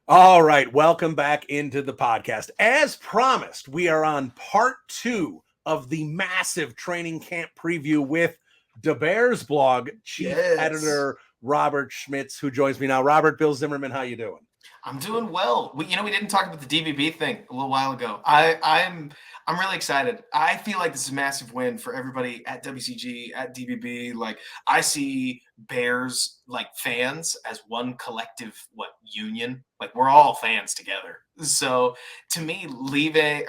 All right, welcome back into the podcast. As promised, we are on part 2 of the massive training camp preview with the Bears blog chief Yes. editor Robert Schmitz, who joins me now. Robert, Bill Zimmerman, how you doing? I'm doing well. We didn't talk about the DBB thing a little while ago. I'm really excited. I feel like this is a massive win for everybody at WCG, at DBB. Like, I see Bears like fans as one collective union. Like, we're all fans together. So to me, leaving,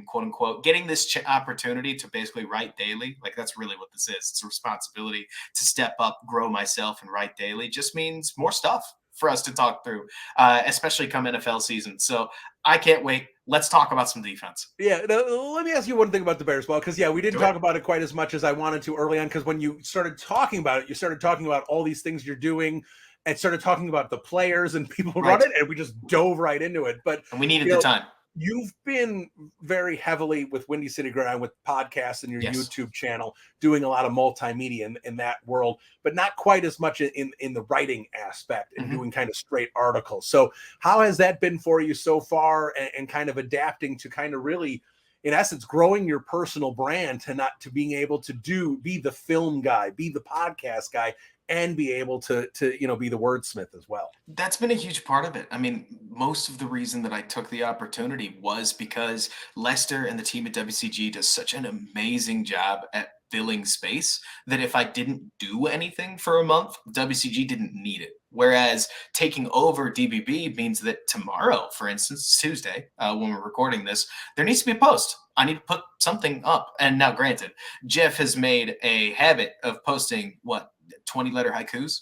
quote unquote, getting this opportunity to basically write daily, like that's really what this is. It's a responsibility to step up, grow myself, and write daily. Just means more stuff for us to talk through, especially come NFL season. So I can't wait. Let's talk about some defense. Yeah, let me ask you one thing about the Bears ball, because we didn't talk about it quite as much as I wanted to early on, because when you started talking about it, you started talking about all these things you're doing and started talking about the players and people run it, and we just dove right into it. But we needed the time. You've been very heavily with Windy City Gridiron with podcasts and your YouTube channel, doing a lot of multimedia in that world, but not quite as much in the writing aspect and doing kind of straight articles. So how has that been for you so far, and kind of adapting to kind of really, in essence, growing your personal brand to being able to be the film guy, be the podcast guy, and be able to be the wordsmith as well? That's been a huge part of it. I mean, most of the reason that I took the opportunity was because Lester and the team at WCG does such an amazing job at filling space that if I didn't do anything for a month, WCG didn't need it. Whereas taking over DBB means that tomorrow, for instance, Tuesday, when we're recording this, there needs to be a post. I need to put something up. And now, granted, Jeff has made a habit of posting 20-letter haikus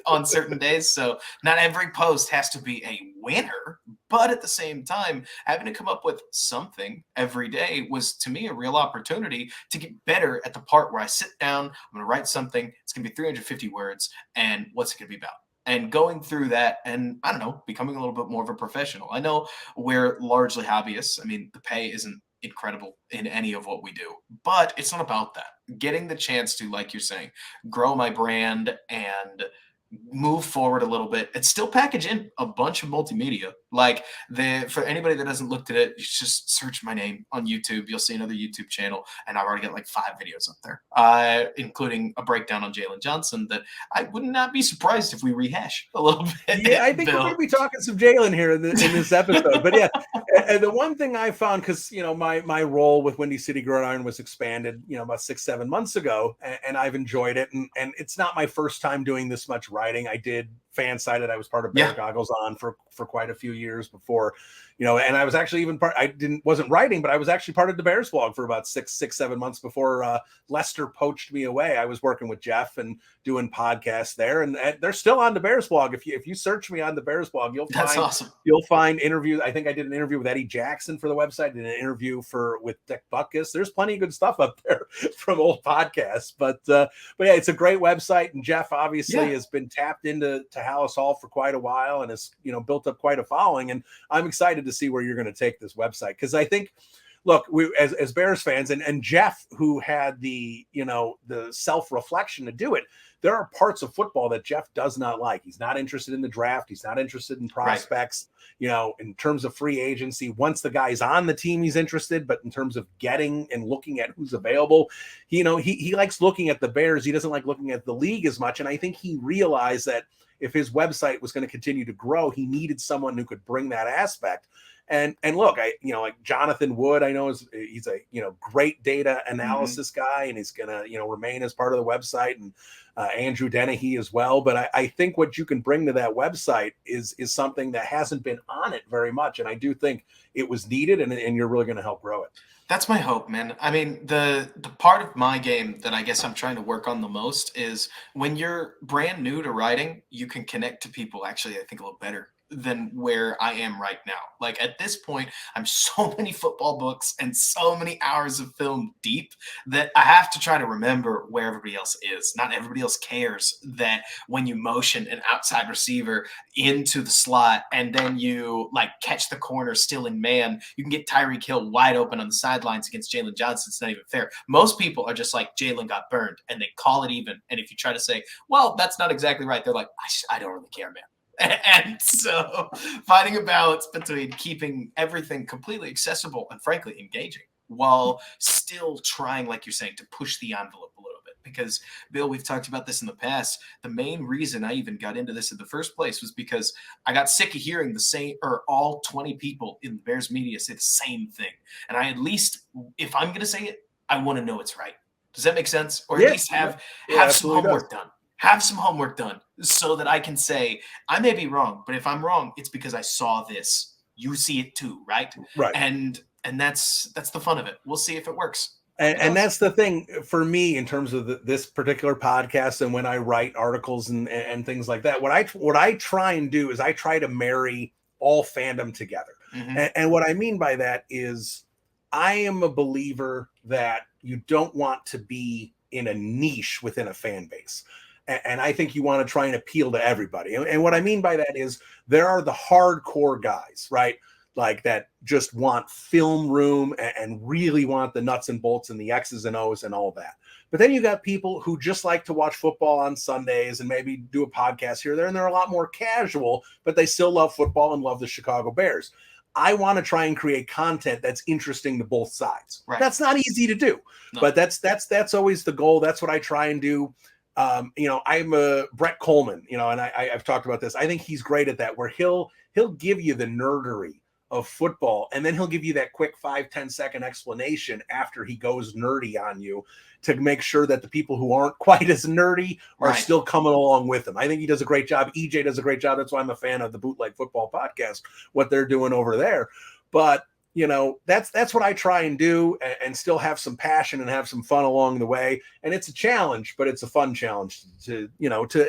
on certain days. So not every post has to be a winner, but at the same time, having to come up with something every day was, to me, a real opportunity to get better at the part where I sit down, I'm going to write something, it's going to be 350 words, and what's it going to be about? And going through that and, I don't know, becoming a little bit more of a professional. I know we're largely hobbyists. I mean, the pay isn't incredible in any of what we do, but it's not about that. Getting the chance to, like you're saying, grow my brand and move forward a little bit and still package in a bunch of multimedia. Like, for anybody that hasn't looked at it, you just search my name on YouTube. You'll see another YouTube channel, and I've already got like 5 videos up there, including a breakdown on Jalen Johnson that I would not be surprised if we rehash a little bit. Yeah, I think we're going to be talking some Jalen here in this episode. But yeah, and the one thing I found, because my role with Windy City Gridiron was expanded about 6-7 months ago, and I've enjoyed it, and it's not my first time doing this much writing. I did fan sided. I was part of Bear Goggles on for quite a few years before, and I was actually even wasn't writing, but I was actually part of the Bears blog for about 6-7 months before Lester poached me away. I was working with Jeff and doing podcasts there, and they're still on the Bears blog. If you search me on the Bears blog, you'll find interviews. I think I did an interview with Eddie Jackson for the website, did an interview with Dick Butkus. There's plenty of good stuff up there from old podcasts, but yeah, it's a great website, and Jeff obviously has been tapped into Hallis Hall for quite a while and has built up quite a following, and I'm excited to see where you're going to take this website, because I think, look, we as Bears fans, and Jeff, who had the the self-reflection to do it, there are parts of football that Jeff does not like. He's not interested in the draft. He's not interested in prospects. In terms of free agency, once the guy's on the team, he's interested. But in terms of getting and looking at who's available, he likes looking at the Bears. He doesn't like looking at the league as much. And I think he realized that if his website was going to continue to grow, he needed someone who could bring that aspect. And look, like Jonathan Wood, I know he's a great data analysis guy, and he's gonna remain as part of the website, and Andrew Dennehy as well. But I think what you can bring to that website is something that hasn't been on it very much, and I do think it was needed, and you're really going to help grow it. That's my hope, man. I mean, the part of my game that I guess I'm trying to work on the most is when you're brand new to writing, you can connect to people actually, I think, a little better than where I am right now. Like, at this point, I'm so many football books and so many hours of film deep that I have to try to remember where everybody else is. Not everybody else cares that when you motion an outside receiver into the slot and then you catch the corner still in man, you can get Tyreek Hill wide open on the sidelines against Jalen Johnson. It's not even fair. Most people are just like, Jalen got burned, and they call it even. And if you try to say, well, that's not exactly right, they're like, I don't really care, man. And so finding a balance between keeping everything completely accessible and frankly engaging while still trying, like you're saying, to push the envelope a little bit. Because Bill, we've talked about this in the past. The main reason I even got into this in the first place was because I got sick of hearing the same, or all 20 people in the Bears media say the same thing. And I, at least, if I'm going to say it, I want to know it's right. Does that make sense? Or at least have some homework done. Have some homework done so that I can say, I may be wrong, but if I'm wrong, it's because I saw this. You see it too, right? Right. And that's the fun of it. We'll see if it works. And that's the thing for me in terms of this particular podcast, and when I write articles and things like that, what I try and do is I try to marry all fandom together. Mm-hmm. And what I mean by that is I am a believer that you don't want to be in a niche within a fan base. And I think you want to try and appeal to everybody. And what I mean by that is there are the hardcore guys, right? Like that just want film room and really want the nuts and bolts and the X's and O's and all that. But then you got people who just like to watch football on Sundays and maybe do a podcast here or there. And they're a lot more casual, but they still love football and love the Chicago Bears. I want to try and create content that's interesting to both sides. Right. That's not easy to do, but that's always the goal. That's what I try and do. I'm a Brett Coleman, and I've talked about this. I think he's great at that, where he'll give you the nerdery of football, and then he'll give you that quick 5-10 second explanation after he goes nerdy on you to make sure that the people who aren't quite as nerdy are still coming along with him. I think he does a great job. EJ does a great job. That's why I'm a fan of the Bootleg Football podcast, what they're doing over there. But that's what I try and do, and still have some passion and have some fun along the way. And it's a challenge, but it's a fun challenge to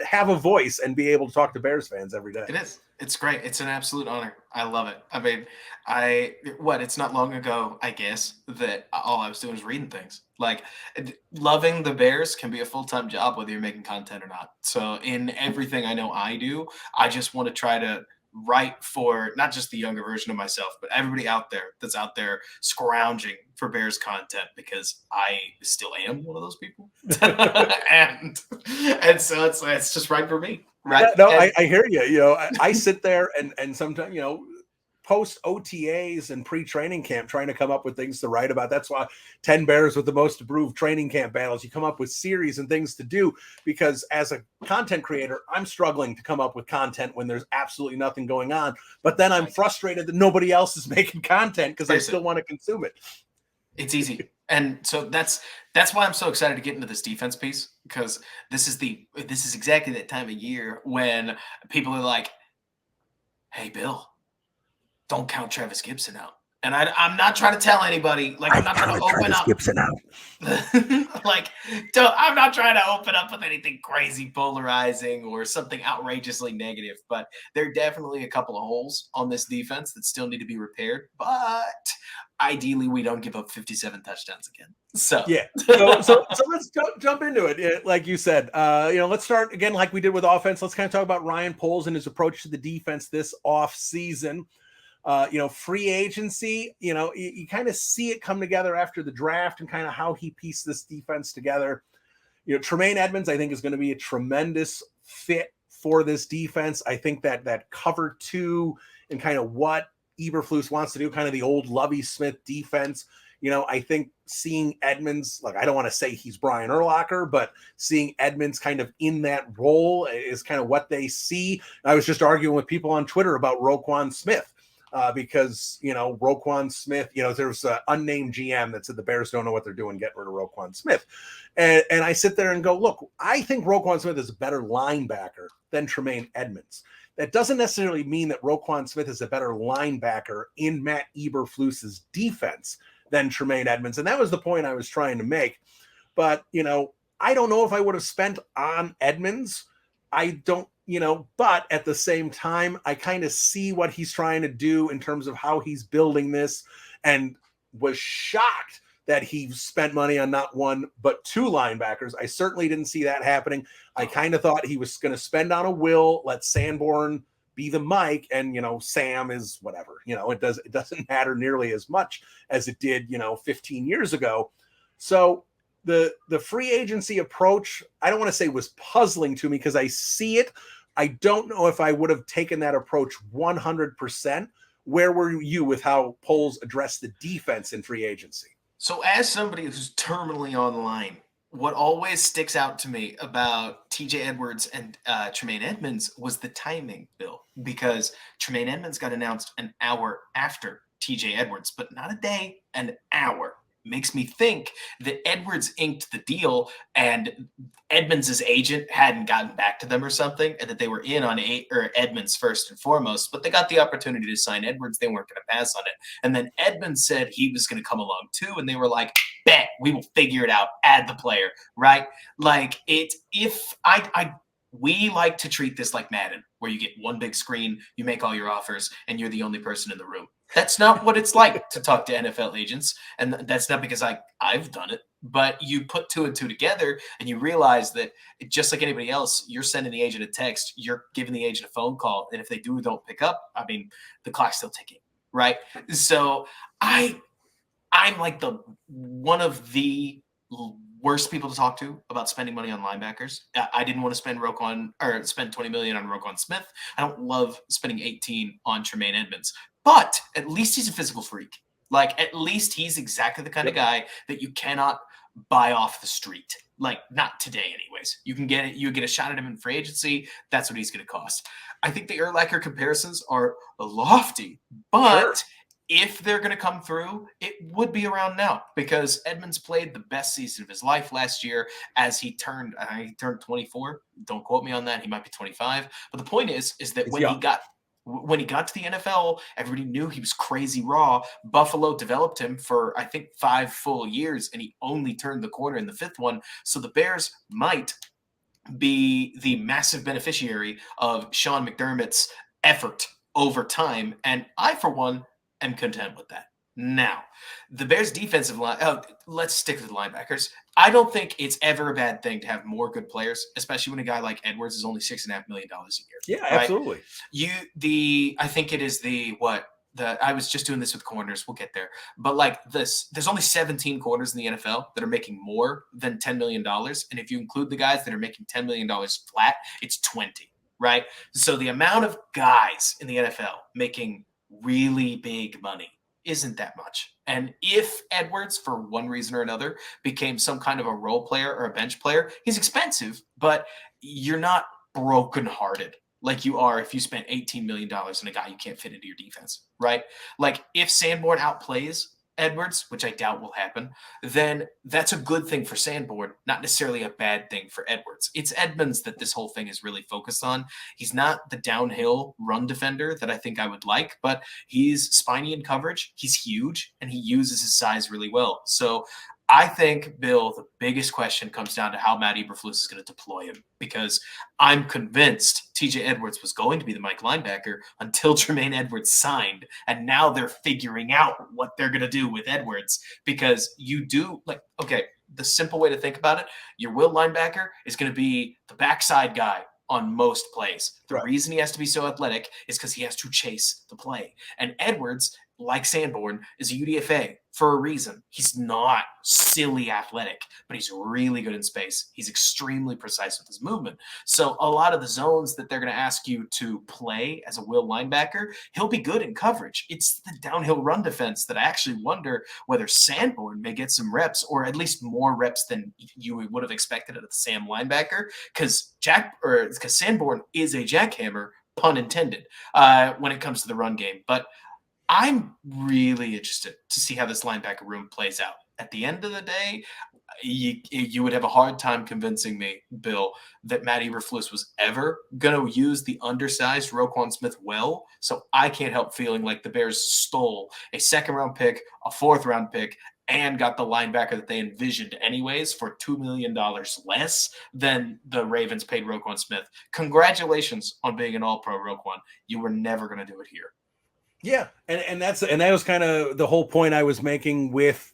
have a voice and be able to talk to Bears fans every day. It is. It's great. It's an absolute honor. I love it. I mean, it's not long ago, I guess, that all I was doing was reading things. Like, loving the Bears can be a full-time job, whether you're making content or not. So in everything I know I do, I just want to try to write for not just the younger version of myself, but everybody out there that's out there scrounging for Bears content, because I still am one of those people. and so it's just right for me. Right. Yeah, no, I hear you. I sit there and sometimes, post OTAs and pre-training camp trying to come up with things to write about. That's why 10 Bears with the most approved training camp battles. You come up with series and things to do, because as a content creator, I'm struggling to come up with content when there's absolutely nothing going on. But then I'm frustrated that nobody else is making content because I still want to consume it. It's easy. And so that's why I'm so excited to get into this defense piece, because this is exactly that time of year when people are like, hey, Bill, don't count Travis Gibson out. And I'm not trying to tell anybody, like, I'm not trying to open up Gibson out. I'm not trying to open up with anything crazy polarizing or something outrageously negative, but there are definitely a couple of holes on this defense that still need to be repaired. But ideally, we don't give up 57 touchdowns again. So yeah. So let's jump into it. Like you said, let's start again like we did with offense. Let's kind of talk about Ryan Poles and his approach to the defense this off season. Free agency, you kind of see it come together after the draft and kind of how he pieced this defense together. Tremaine Edmunds, I think, is going to be a tremendous fit for this defense. I think that cover two and kind of what Eberflus wants to do, kind of the old Lovie Smith defense. I think seeing Edmunds, like, I don't want to say he's Brian Urlacher, but seeing Edmunds kind of in that role is kind of what they see. I was just arguing with people on Twitter about Roquan Smith. Because, Roquan Smith, there's an unnamed GM that said the Bears don't know what they're doing getting rid of Roquan Smith. And I sit there and go, look, I think Roquan Smith is a better linebacker than Tremaine Edmunds. That doesn't necessarily mean that Roquan Smith is a better linebacker in Matt Eberflus's defense than Tremaine Edmunds. And that was the point I was trying to make. But, I don't know if I would have spent on Edmunds. I don't, but at the same time, I kind of see what he's trying to do in terms of how he's building this, and was shocked that he spent money on not one, but two linebackers. I certainly didn't see that happening. I kind of thought he was going to spend on a will, let Sanborn be the Mike, and, Sam is whatever, it doesn't matter nearly as much as it did, 15 years ago. So the free agency approach, I don't want to say was puzzling to me because I see it, I don't know if I would have taken that approach 100%. Where were you with how polls address the defense in free agency? So, as somebody who's terminally online, what always sticks out to me about TJ Edwards and Tremaine Edmonds was the timing, Bill, because Tremaine Edmonds got announced an hour after TJ Edwards, but not a day, an hour. Makes me think that Edwards inked the deal and Edmonds' agent hadn't gotten back to them or something, and that they were in on Edmonds first and foremost, but they got the opportunity to sign Edwards. They weren't going to pass on it. And then Edmonds said he was going to come along too, and they were like, bet, we will figure it out, add the player, right? Like we like to treat this like Madden, where you get one big screen, you make all your offers, and you're the only person in the room. That's not what it's like to talk to NFL agents, and that's not because I've done it, but you put two and two together, and you realize that just like anybody else, you're sending the agent a text, you're giving the agent a phone call, and if they do or don't pick up, I mean, the clock's still ticking, right? So I'm like one of the worst people to talk to about spending money on linebackers. I didn't want to spend $20 million on Roquan Smith. I don't love spending 18 on Tremaine Edmonds, but at least he's a physical freak. Like, at least he's exactly the kind of guy that you cannot buy off the street. Like, not today, anyways. You get a shot at him in free agency. That's what he's going to cost. I think the Urlacher comparisons are lofty, but if they're going to come through, it would be around now, because Edmonds played the best season of his life last year as he turned 24. Don't quote me on that. He might be 25. But the point is that when he got to the NFL, everybody knew he was crazy raw. Buffalo developed him for, I think, 5 full years, and he only turned the corner in the 5th one. So the Bears might be the massive beneficiary of Sean McDermott's effort over time. And I, for one, am content with that. Now, the Bears defensive line, let's stick with the linebackers. I don't think it's ever a bad thing to have more good players, especially when a guy like Edwards is only $6.5 million a year. Yeah, absolutely. I think it is I was just doing this with corners. We'll get there. But like this, there's only 17 corners in the NFL that are making more than $10 million. And if you include the guys that are making $10 million flat, it's 20, right? So the amount of guys in the NFL making really big money isn't that much. And if Edwards, for one reason or another, became some kind of a role player or a bench player, he's expensive, but you're not brokenhearted like you are if you spent $18 million on a guy you can't fit into your defense, right? Like, if Sanborn outplays Edwards, which I doubt will happen, then that's a good thing for Sanborn, not necessarily a bad thing for Edwards. It's Edmonds that this whole thing is really focused on. He's not the downhill run defender that I think I would like, but he's spiny in coverage. He's huge, and he uses his size really well. So I think, Bill, the biggest question comes down to how Matt Eberflus is going to deploy him, because I'm convinced TJ Edwards was going to be the Mike linebacker until Tremaine Edwards signed, and now they're figuring out what they're going to do with Edwards, because the simple way to think about it, your will linebacker is going to be the backside guy on most plays. The reason he has to be so athletic is because he has to chase the play. And Edwards, like Sanborn, is a UDFA for a reason. He's not silly athletic, but he's really good in space. He's extremely precise with his movement. So a lot of the zones that they're going to ask you to play as a will linebacker, he'll be good in coverage. It's the downhill run defense that I actually wonder whether Sanborn may get some reps, or at least more reps than you would have expected at the Sam linebacker, because Sanborn is a jackhammer, pun intended, when it comes to the run game. But I'm really interested to see how this linebacker room plays out. At the end of the day, you would have a hard time convincing me, Bill, that Matt Eberflus was ever going to use the undersized Roquan Smith well. So I can't help feeling like the Bears stole a 2nd-round pick, a 4th-round pick, and got the linebacker that they envisioned anyways for $2 million less than the Ravens paid Roquan Smith. Congratulations on being an all-pro, Roquan. You were never going to do it here. Yeah, and that was kind of the whole point I was making with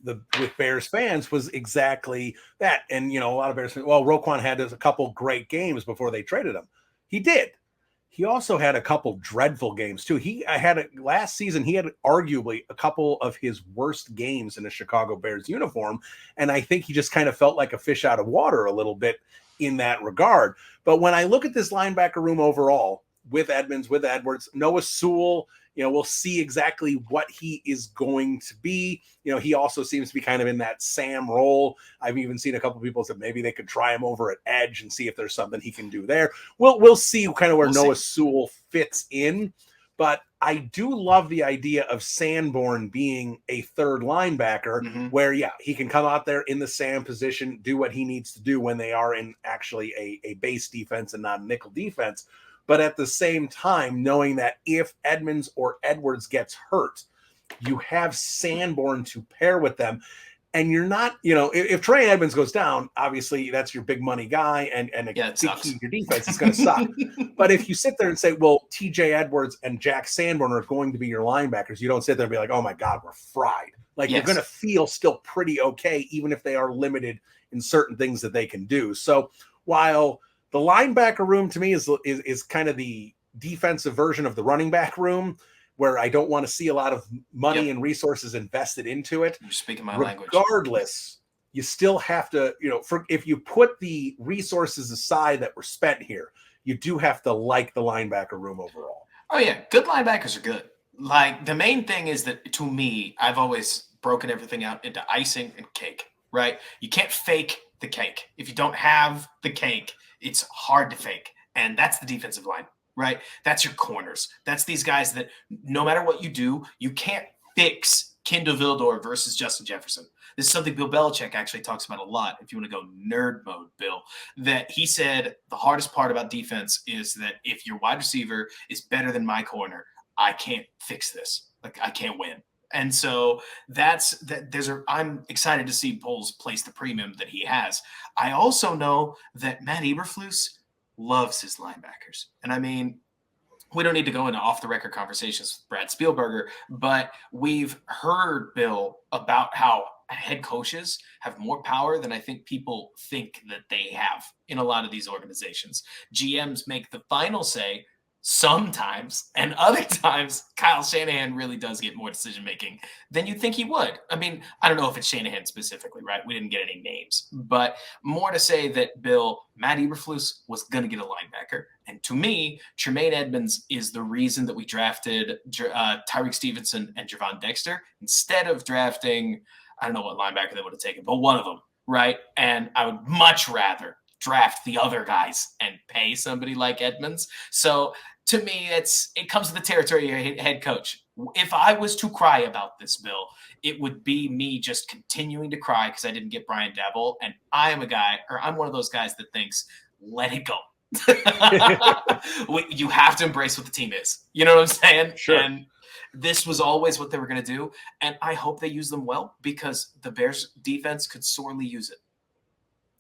Bears fans, was exactly that. And a lot of Bears fans, well, Roquan had a couple great games before they traded him. He did. He also had a couple dreadful games too. Last season, he had arguably a couple of his worst games in a Chicago Bears uniform, and I think he just kind of felt like a fish out of water a little bit in that regard. But when I look at this linebacker room overall, with Edmonds, with Edwards, Noah Sewell, we'll see exactly what he is going to be. He also seems to be kind of in that Sam role. I've even seen a couple of people say maybe they could try him over at edge and see if there's something he can do there. We'll see kind of where Noah Sewell fits in. But I do love the idea of Sanborn being a third linebacker where, he can come out there in the Sam position, do what he needs to do when they are in actually a base defense and not a nickel defense. But at the same time, knowing that if Edmonds or Edwards gets hurt, you have Sanborn to pair with them. And you're not, if Trey Edmonds goes down, obviously that's your big money guy and a big key in your defense is going to suck. But if you sit there and say, well, TJ Edwards and Jack Sanborn are going to be your linebackers, you don't sit there and be like, oh my God, we're fried. Like you're going to feel still pretty okay, even if they are limited in certain things that they can do. So while the linebacker room to me is kind of the defensive version of the running back room, where I don't want to see a lot of money and resources invested into it. You're speaking my language. Regardless, you still have to, if you put the resources aside that were spent here, you do have to like the linebacker room overall. Oh yeah, good linebackers are good. Like the main thing is that to me, I've always broken everything out into icing and cake, right? You can't fake the cake. If you don't have the cake, it's hard to fake. And that's the defensive line, right? That's your corners. That's these guys that no matter what you do, you can't fix Kindle Vildor versus Justin Jefferson. This is something Bill Belichick actually talks about a lot. If you want to go nerd mode, Bill, that he said the hardest part about defense is that if your wide receiver is better than my corner, I can't fix this. Like I can't win. And so I'm excited to see Poles place the premium that he has. I also know that Matt Eberflus loves his linebackers. And I mean, we don't need to go into off-the-record conversations with Brad Spielberger, but we've heard, Bill, about how head coaches have more power than I think people think that they have in a lot of these organizations. GMs make the final say sometimes, and other times Kyle Shanahan really does get more decision-making than you think he would. I mean, I don't know if it's Shanahan specifically, right? We didn't get any names, but more to say that, Bill, Matt Eberflus was going to get a linebacker. And to me, Tremaine Edmonds is the reason that we drafted Tyreek Stevenson and Javon Dexter instead of drafting, I don't know what linebacker they would have taken, but one of them, right? And I would much rather draft the other guys and pay somebody like Edmonds. So to me, it comes to the territory of your head coach. If I was to cry about this, Bill, it would be me just continuing to cry because I didn't get Brian Daboll. And I'm one of those guys that thinks, let it go. You have to embrace what the team is. You know what I'm saying? Sure. And this was always what they were going to do. And I hope they use them well because the Bears defense could sorely use it.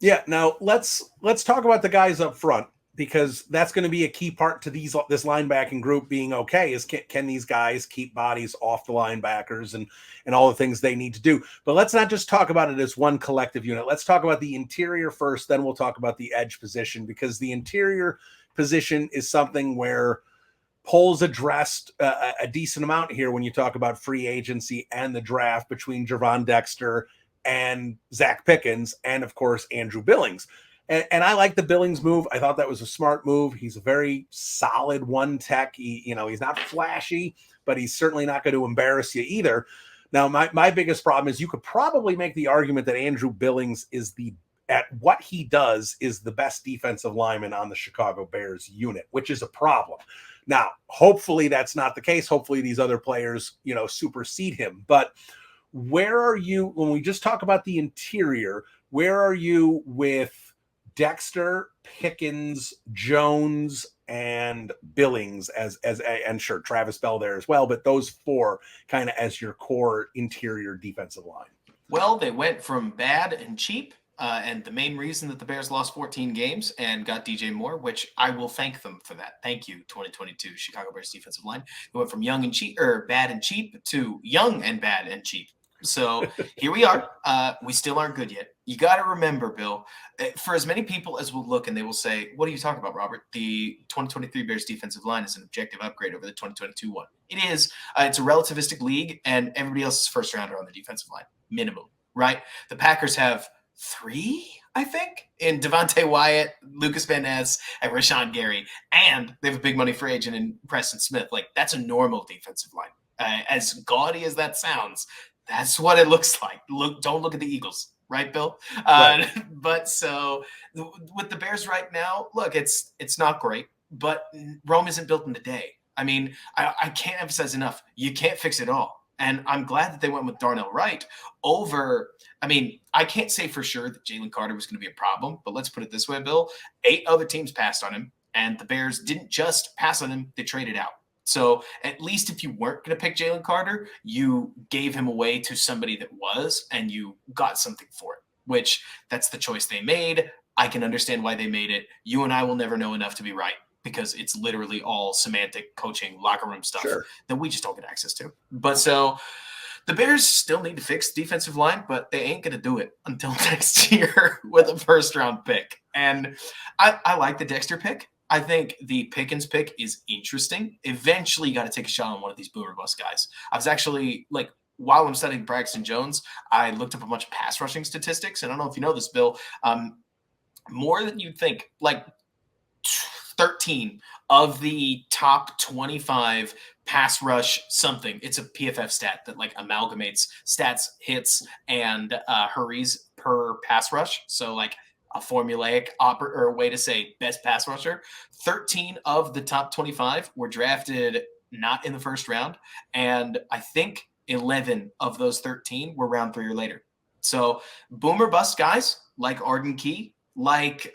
Yeah. Now let's talk about the guys up front, because that's going to be a key part to this linebacking group being okay is can these guys keep bodies off the linebackers and all the things they need to do. But let's not just talk about it as one collective unit. Let's talk about the interior first, then we'll talk about the edge position, because the interior position is something where Poles addressed a decent amount here when you talk about free agency and the draft between Javon Dexter and Zach Pickens, and of course, Andrew Billings. And I like the Billings move. I thought that was a smart move. He's a very solid one tech. He's not flashy, but he's certainly not going to embarrass you either. Now, my biggest problem is you could probably make the argument that Andrew Billings at what he does is the best defensive lineman on the Chicago Bears unit, which is a problem. Now, hopefully that's not the case. Hopefully these other players, supersede him. But where are you when we just talk about the interior? Where are you with Dexter, Pickens, Jones, and Billings and sure, Travis Bell there as well, but those four kind of as your core interior defensive line? Well, they went from bad and cheap, and the main reason that the Bears lost 14 games and got DJ Moore, which I will thank them for that. Thank you, 2022 Chicago Bears defensive line. They went from bad and cheap to young and bad and cheap. So here we are. We still aren't good yet. You got to remember, Bill, for as many people as will look and they will say, what are you talking about, Robert? The 2023 Bears defensive line is an objective upgrade over the 2022 one. It is. It's a relativistic league, and everybody else is first rounder on the defensive line, minimum, right? The Packers have 3, I think, in Devontae Wyatt, Lucas Van Ness, and Rashawn Gary. And they have a big money free agent in Preston Smith. Like, that's a normal defensive line. As gaudy as that sounds, that's what it looks like. Don't look at the Eagles, right, Bill? Right. But so with the Bears right now, look, it's not great, but Rome isn't built in a day. I mean, I can't emphasize enough. You can't fix it all. And I'm glad that they went with Darnell Wright over. I mean, I can't say for sure that Jalen Carter was going to be a problem, but let's put it this way, Bill. 8 other teams passed on him, and the Bears didn't just pass on him, they traded out. So at least if you weren't going to pick Jalen Carter, you gave him away to somebody that was, and you got something for it, which that's the choice they made. I can understand why they made it. You and I will never know enough to be right, because it's literally all semantic coaching, locker room stuff that we just don't get access to. But so the Bears still need to fix defensive line, but they ain't going to do it until next year with a first-round pick. And I like the Dexter pick. I think the Pickens pick is interesting. Eventually, you got to take a shot on one of these boomer bust guys. I was actually, like, while I'm studying Braxton Jones, I looked up a bunch of pass rushing statistics. And I don't know if you know this, Bill, more than you'd think, like 13 of the top 25 pass rush something. It's a PFF stat that like amalgamates stats, hits, and hurries per pass rush. So like a formulaic or way to say best pass rusher. 13 of the top 25 were drafted not in the first round. And I think 11 of those 13 were round 3 or later. So boomer bust guys like Arden Key, like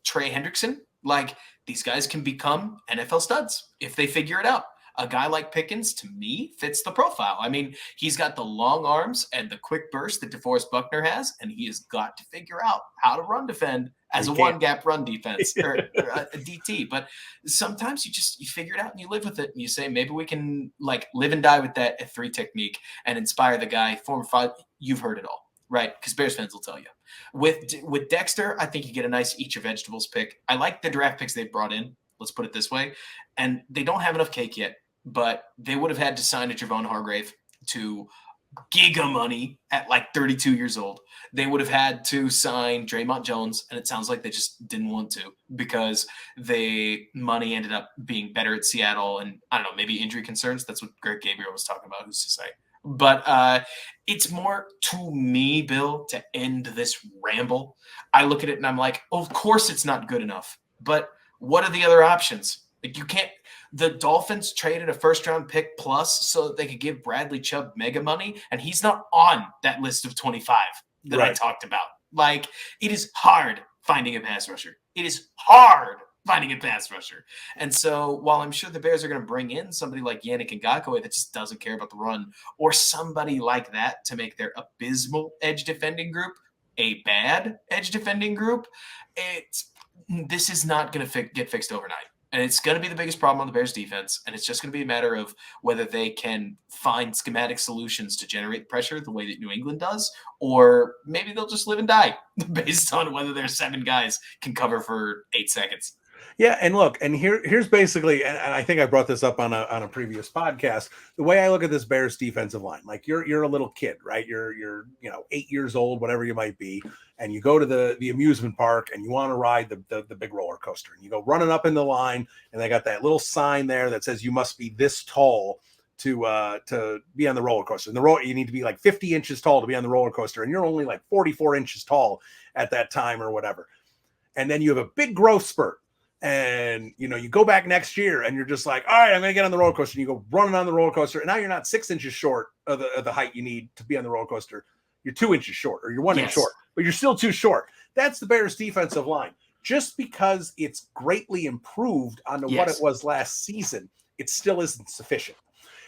Trey Hendrickson, like these guys can become NFL studs if they figure it out. A guy like Pickens, to me, fits the profile. I mean, he's got the long arms and the quick burst that DeForest Buckner has, and he has got to figure out how to run defend as a one-gap run defense or a DT. But sometimes you figure it out and you live with it, and you say, maybe we can like live and die with that at 3 technique and inspire the guy. 4 or 5, you've heard it all, right? Because Bears fans will tell you. With Dexter, I think you get a nice eat your vegetables pick. I like the draft picks they've brought in. Let's put it this way. And they don't have enough cake yet, but they would have had to sign a Javon Hargrave to giga money at like 32 years old. They would have had to sign Draymond Jones, and it sounds like they just didn't want to because money ended up being better at Seattle, and I don't know, maybe injury concerns. That's what Greg Gabriel was talking about. Who's to say? But it's more to me, Bill, to end this ramble. I look at it and I'm like, oh, of course it's not good enough, but what are the other options? Like you can't. The Dolphins traded a first-round pick plus so that they could give Bradley Chubb mega money, and he's not on that list of 25 that I talked about. Like, it is hard finding a pass rusher. It is hard finding a pass rusher. And so while I'm sure the Bears are going to bring in somebody like Yannick Ngakoue that just doesn't care about the run, or somebody like that to make their abysmal edge defending group a bad edge defending group, this is not going to get fixed overnight. And it's going to be the biggest problem on the Bears defense. And it's just going to be a matter of whether they can find schematic solutions to generate pressure the way that New England does, or maybe they'll just live and die based on whether their 7 guys can cover for 8 seconds. Yeah, and look, and here's basically, and I think I brought this up on a previous podcast. The way I look at this Bears defensive line, like you're a little kid, right? You're 8 years old, whatever you might be, and you go to the amusement park and you want to ride the big roller coaster, and you go running up in the line, and they got that little sign there that says you must be this tall to be on the roller coaster. And you need to be like 50 inches tall to be on the roller coaster, and you're only like 44 inches tall at that time or whatever. And then you have a big growth spurt. And, you go back next year and you're just like, all right, I'm going to get on the roller coaster. And you go running on the roller coaster. And now you're not 6 inches short of the height you need to be on the roller coaster. You're 2 inches short, or you're 1 inch short, but you're still too short. That's the Bears defensive line. Just because it's greatly improved on what it was last season, it still isn't sufficient.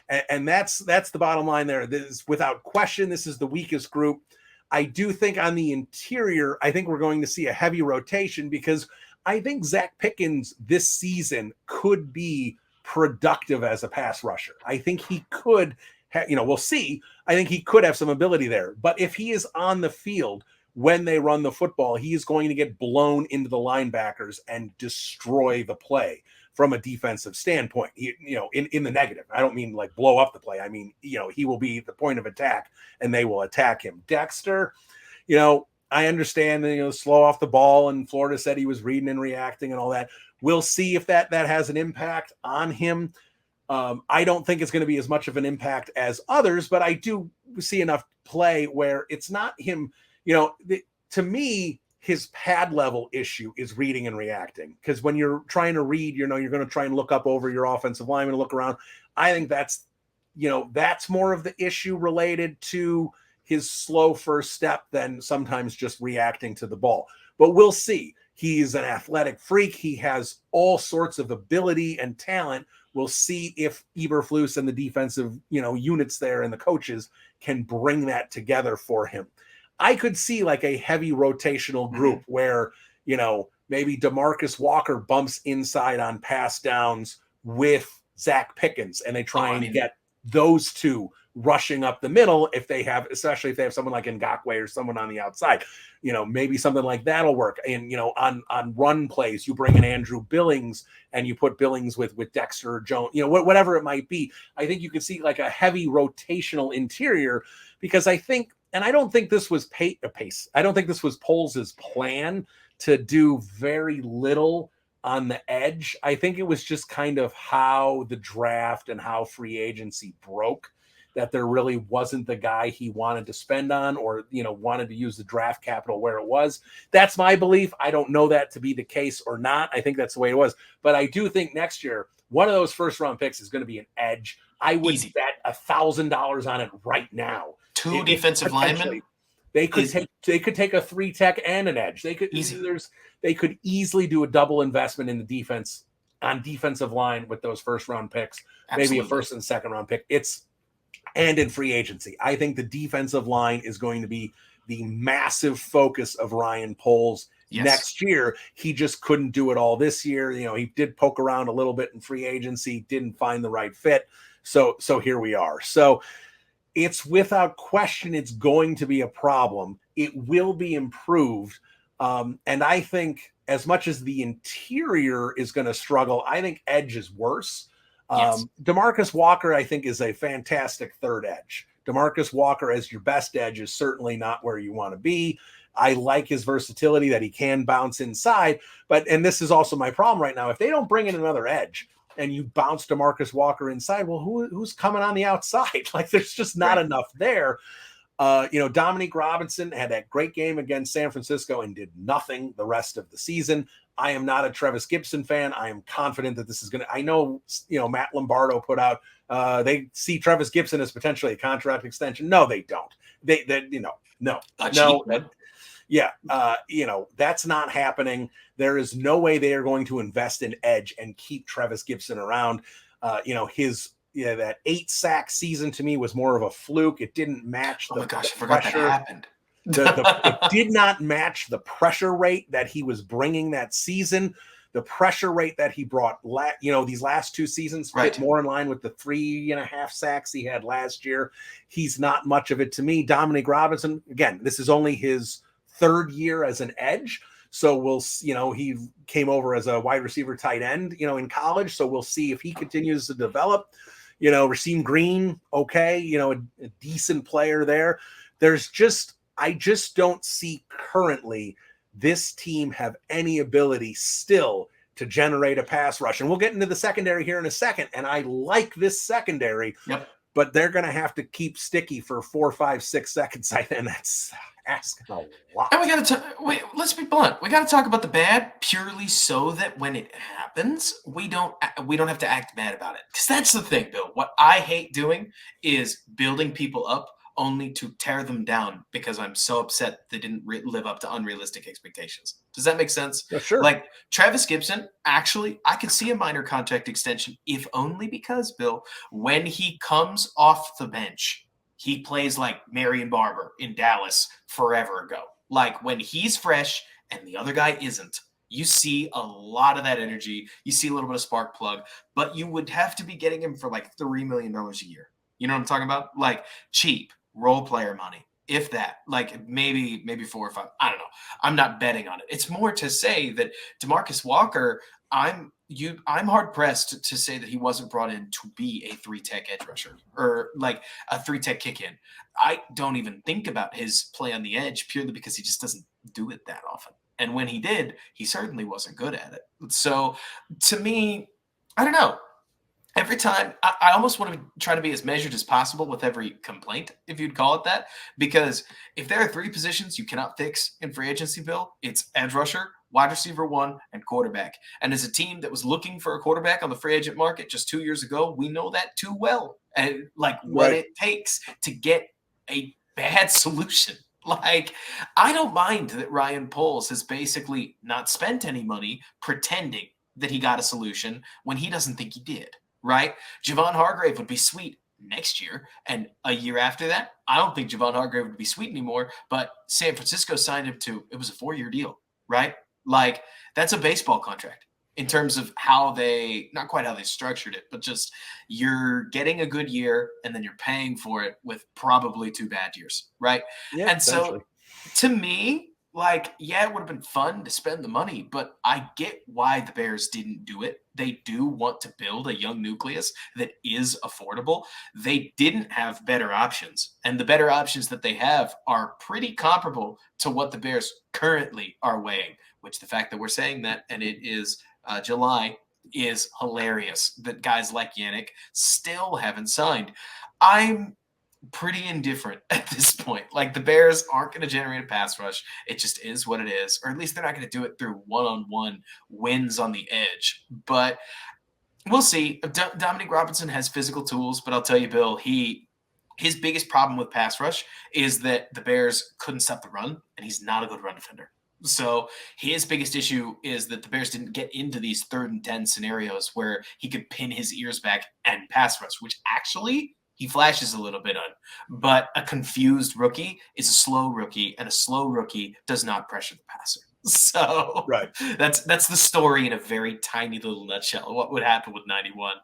And that's the bottom line there. This, without question, this is the weakest group. I do think on the interior, I think we're going to see a heavy rotation because I think Zach Pickens this season could be productive as a pass rusher. I think he could, we'll see. I think he could have some ability there. But if he is on the field when they run the football, he is going to get blown into the linebackers and destroy the play from a defensive standpoint. In the negative. I don't mean like blow up the play. I mean, he will be the point of attack and they will attack him. Dexter, I understand that, slow off the ball, and Florida said he was reading and reacting and all that. We'll see if that has an impact on him. I don't think it's going to be as much of an impact as others, but I do see enough play where it's not him. To me, his pad level issue is reading and reacting, because when you're trying to read, you're going to try and look up over your offensive lineman and look around. I think that's more of the issue related to his slow first step than sometimes just reacting to the ball. But we'll see. He's an athletic freak. He has all sorts of ability and talent. We'll see if Eberflus and the defensive, units there and the coaches can bring that together for him. I could see like a heavy rotational group where, maybe DeMarcus Walker bumps inside on pass downs with Zach Pickens, and they try and get those two rushing up the middle especially if they have someone like Ngakoue or someone on the outside. Maybe something like that'll work. And, on run plays, you bring in Andrew Billings and you put Billings with Dexter Jones, whatever it might be. I think you could see like a heavy rotational interior, because I think, and I don't think this was pace. I don't think this was Poles' plan to do very little on the edge. I think it was just kind of how the draft and how free agency broke, that there really wasn't the guy he wanted to spend on, or, wanted to use the draft capital where it was. That's my belief. I don't know that to be the case or not. I think that's the way it was. But I do think next year, one of those first round picks is going to be an edge. I would bet $1,000 on it right now. Two defensive linemen. They could take a 3 tech and an edge. They could easily do a double investment in the defense, on defensive line, with those first round picks. Absolutely. Maybe a first and second round pick. And in free agency, I think the defensive line is going to be the massive focus of Ryan Poles next year. He just couldn't do it all this year. He did poke around a little bit in free agency, didn't find the right fit. So here we are. So it's without question, it's going to be a problem. It will be improved. And I think as much as the interior is going to struggle, I think edge is worse. DeMarcus Walker, I think, is a fantastic third edge. DeMarcus Walker as your best edge is certainly not where you want to be. I like his versatility, that he can bounce inside. And this is also my problem right now. If they don't bring in another edge and you bounce DeMarcus Walker inside, well, who's coming on the outside? Like, there's just not enough there. Dominique Robinson had that great game against San Francisco and did nothing the rest of the season. I am not a Travis Gibson fan. I am confident that this is going to, I know, Matt Lombardo put out, they see Travis Gibson as potentially a contract extension. No, they don't. No. That's not happening. There is no way they are going to invest in edge and keep Travis Gibson around. That 8-sack season to me was more of a fluke. It didn't match the I forgot that happened. It did not match the pressure rate that he was bringing that season. The pressure rate that he brought, these last 2 seasons, fit more in line with the 3.5 sacks he had last year. He's not much of it to me. Dominique Robinson, again, this is only his 3rd year as an edge. So he came over as a wide receiver tight end, in college. So we'll see if he continues to develop. Rasheem Green, a decent player there. I just don't see currently this team have any ability still to generate a pass rush. And we'll get into the secondary here in a second. And I like this secondary, but they're going to have to keep sticky for 4, 5, 6 seconds. And that's asking a lot. And we got to let's be blunt. We got to talk about the bad purely so that when it happens, we don't have to act bad about it. Because that's the thing, Bill. What I hate doing is building people up only to tear them down because I'm so upset they didn't live up to unrealistic expectations. Does that make sense? Yeah, sure. Like Travis Gibson, actually, I could see a minor contract extension, if only because, Bill, when he comes off the bench, he plays like Marion Barber in Dallas forever ago. Like when he's fresh and the other guy isn't, you see a lot of that energy. You see a little bit of spark plug, but you would have to be getting him for like $3 million a year. You know what I'm talking about? Like cheap role player money, if that, like maybe 4 or 5. I don't know. I'm not betting on it. It's more to say that DeMarcus Walker, I'm hard pressed to say that he wasn't brought in to be a 3-tech edge rusher or like a 3-tech kick in. I don't even think about his play on the edge purely because he just doesn't do it that often. And when he did, he certainly wasn't good at it. So to me, I don't know. Every time, I almost want to try to be as measured as possible with every complaint, if you'd call it that. Because if there are 3 positions you cannot fix in free agency, Bill, it's edge rusher, wide receiver 1, and quarterback. And as a team that was looking for a quarterback on the free agent market just 2 years ago, we know that too well. And like what it takes to get a bad solution. Like, I don't mind that Ryan Poles has basically not spent any money pretending that he got a solution when he doesn't think he did. Right? Javon Hargrave would be sweet next year. And a year after that, I don't think Javon Hargrave would be sweet anymore. But San Francisco signed him to, it was a 4-year deal, right? Like, that's a baseball contract in terms of how they, not quite how they structured it, but just you're getting a good year and then you're paying for it with probably 2 bad years, right? Yeah, and so to me, like, yeah, it would have been fun to spend the money, but I get why the Bears didn't do it. They do want to build a young nucleus that is affordable. They didn't have better options, and the better options that they have are pretty comparable to what the Bears currently are weighing, which the fact that we're saying that, and it is July, is hilarious that guys like Yannick still haven't signed. I'm pretty indifferent at this point. Like, the Bears aren't going to generate a pass rush. It just is what it is. Or at least they're not going to do it through one-on-one wins on the edge. But we'll see. Dominique Robinson has physical tools, but I'll tell you, Bill, his biggest problem with pass rush is that the Bears couldn't stop the run, and he's not a good run defender. So his biggest issue is that the Bears didn't get into these 3rd and 10 scenarios where he could pin his ears back and pass rush, which actually he flashes a little bit on. But a confused rookie is a slow rookie, and a slow rookie does not pressure the passer. So that's the story in a very tiny little nutshell. What would happen with 91?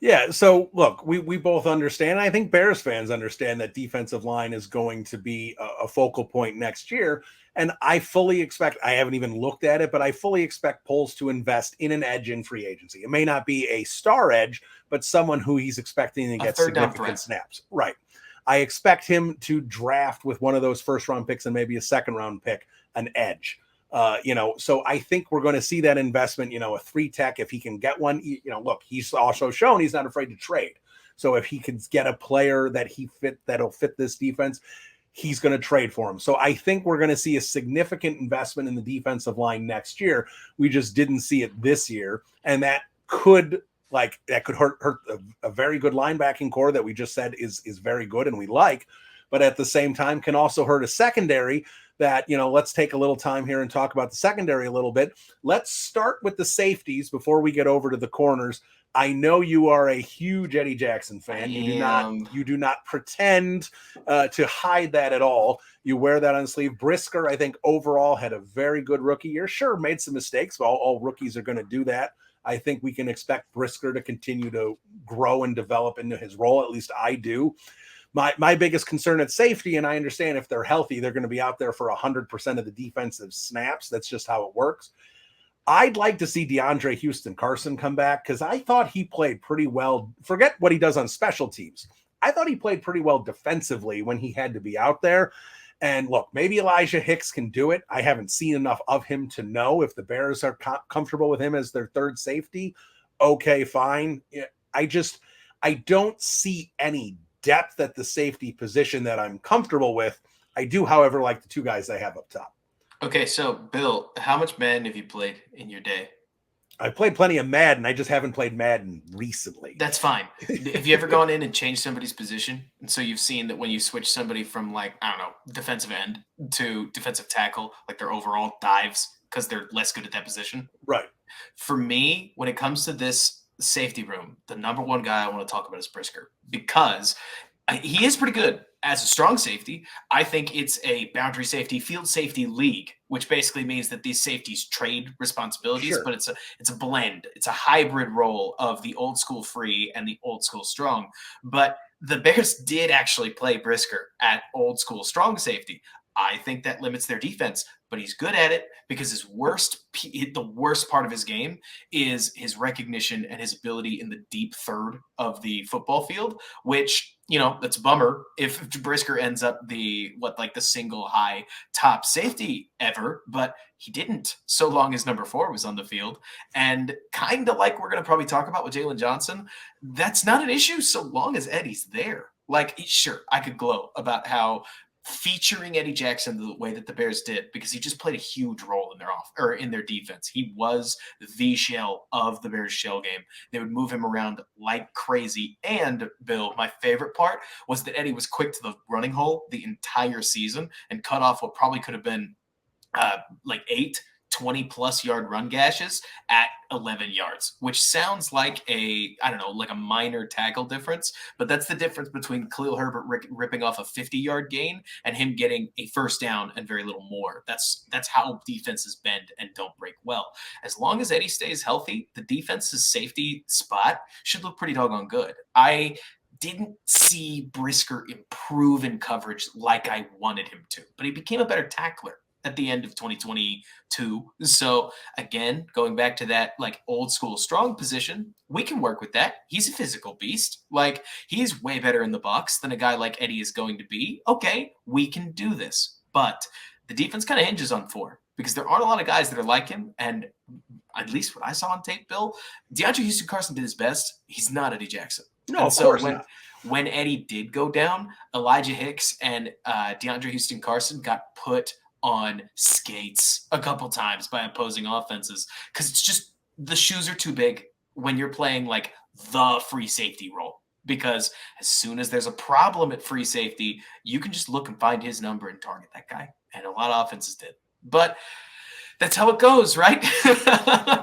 Yeah, so look, we both understand. I think Bears fans understand that defensive line is going to be a focal point next year. And I fully expect, I haven't even looked at it, but I fully expect Poles to invest in an edge in free agency. It may not be a star edge, but someone who he's expecting to get significant snaps. Right. I expect him to draft with one of those 1st-round picks and maybe a 2nd-round pick, an edge. So I think we're going to see that investment, a 3-tech, if he can get one, look, he's also shown he's not afraid to trade. So if he can get a player that'll fit this defense, he's going to trade for him. So I think we're going to see a significant investment in the defensive line next year. We just didn't see it this year. And that could hurt a very good linebacking core that we just said is very good and we like, but at the same time can also hurt a secondary that, let's take a little time here and talk about the secondary a little bit. Let's start with the safeties before we get over to the corners. I know you are a huge Eddie Jackson fan. You do not pretend to hide that at all. You wear that on sleeve. Brisker, I think overall had a very good rookie year. Sure, made some mistakes. Well, all rookies are going to do that. I think we can expect Brisker to continue to grow and develop into his role. At least I do. My biggest concern at safety, and I understand if they're healthy, they're going to be out there for 100% of the defensive snaps. That's just how it works. I'd like to see DeAndre Houston Carson come back because I thought he played pretty well. Forget what he does on special teams. I thought he played pretty well defensively when he had to be out there. And look, maybe Elijah Hicks can do it. I haven't seen enough of him to know if the Bears are comfortable with him as their 3rd safety. Okay, fine. I don't see any depth at the safety position that I'm comfortable with. I do, however, like the 2 guys I have up top. Okay, so Bill, how much Madden have you played in your day? I played plenty of Madden. I just haven't played Madden recently. That's fine. Have you ever gone in and changed somebody's position? And so you've seen that when you switch somebody from, like, I don't know, defensive end to defensive tackle, like their overall dives because they're less good at that position? Right. For me, when it comes to this safety room, the number 1 guy I want to talk about is Brisker because he is pretty good as a strong safety. I think it's a boundary safety, field safety league, which basically means that these safeties trade responsibilities, but it's a blend. It's a hybrid role of the old school free and the old school strong. But the Bears did actually play Brisker at old school strong safety. I think that limits their defense. but he's good at it because the worst part of his game is his recognition and his ability in the deep third of the football field, which, that's a bummer if Brisker ends up the single high top safety ever, but he didn't so long as number 4 was on the field. And kind of like we're going to probably talk about with Jalen Johnson, that's not an issue so long as Eddie's there. Like, sure, I could gloat about how featuring Eddie Jackson the way that the Bears did, because he just played a huge role in their defense. He was the shell of the Bears shell game. They would move him around like crazy. And Bill, my favorite part was that Eddie was quick to the running hole the entire season and cut off what probably could have been 8 20-plus yard run gashes at 11 yards, which sounds like a minor tackle difference, but that's the difference between Khalil Herbert ripping off a 50-yard gain and him getting a first down and very little more. That's how defenses bend and don't break well. As long as Eddie stays healthy, the defense's safety spot should look pretty doggone good. I didn't see Brisker improve in coverage like I wanted him to, but he became a better tackler at the end of 2022. So again, going back to that old school strong position, we can work with that. He's a physical beast. He's way better in the box than a guy like Eddie is going to be. Okay, we can do this. But the defense kind of hinges on 4 because there aren't a lot of guys that are like him. And at least what I saw on tape, Bill, DeAndre Houston-Carson did his best. He's not Eddie Jackson. No, of course not. When Eddie did go down, Elijah Hicks and DeAndre Houston-Carson got put on skates a couple times by opposing offenses because it's just the shoes are too big when you're playing the free safety role, because as soon as there's a problem at free safety, you can just look and find his number and target that guy, and a lot of offenses did. But that's how it goes, right?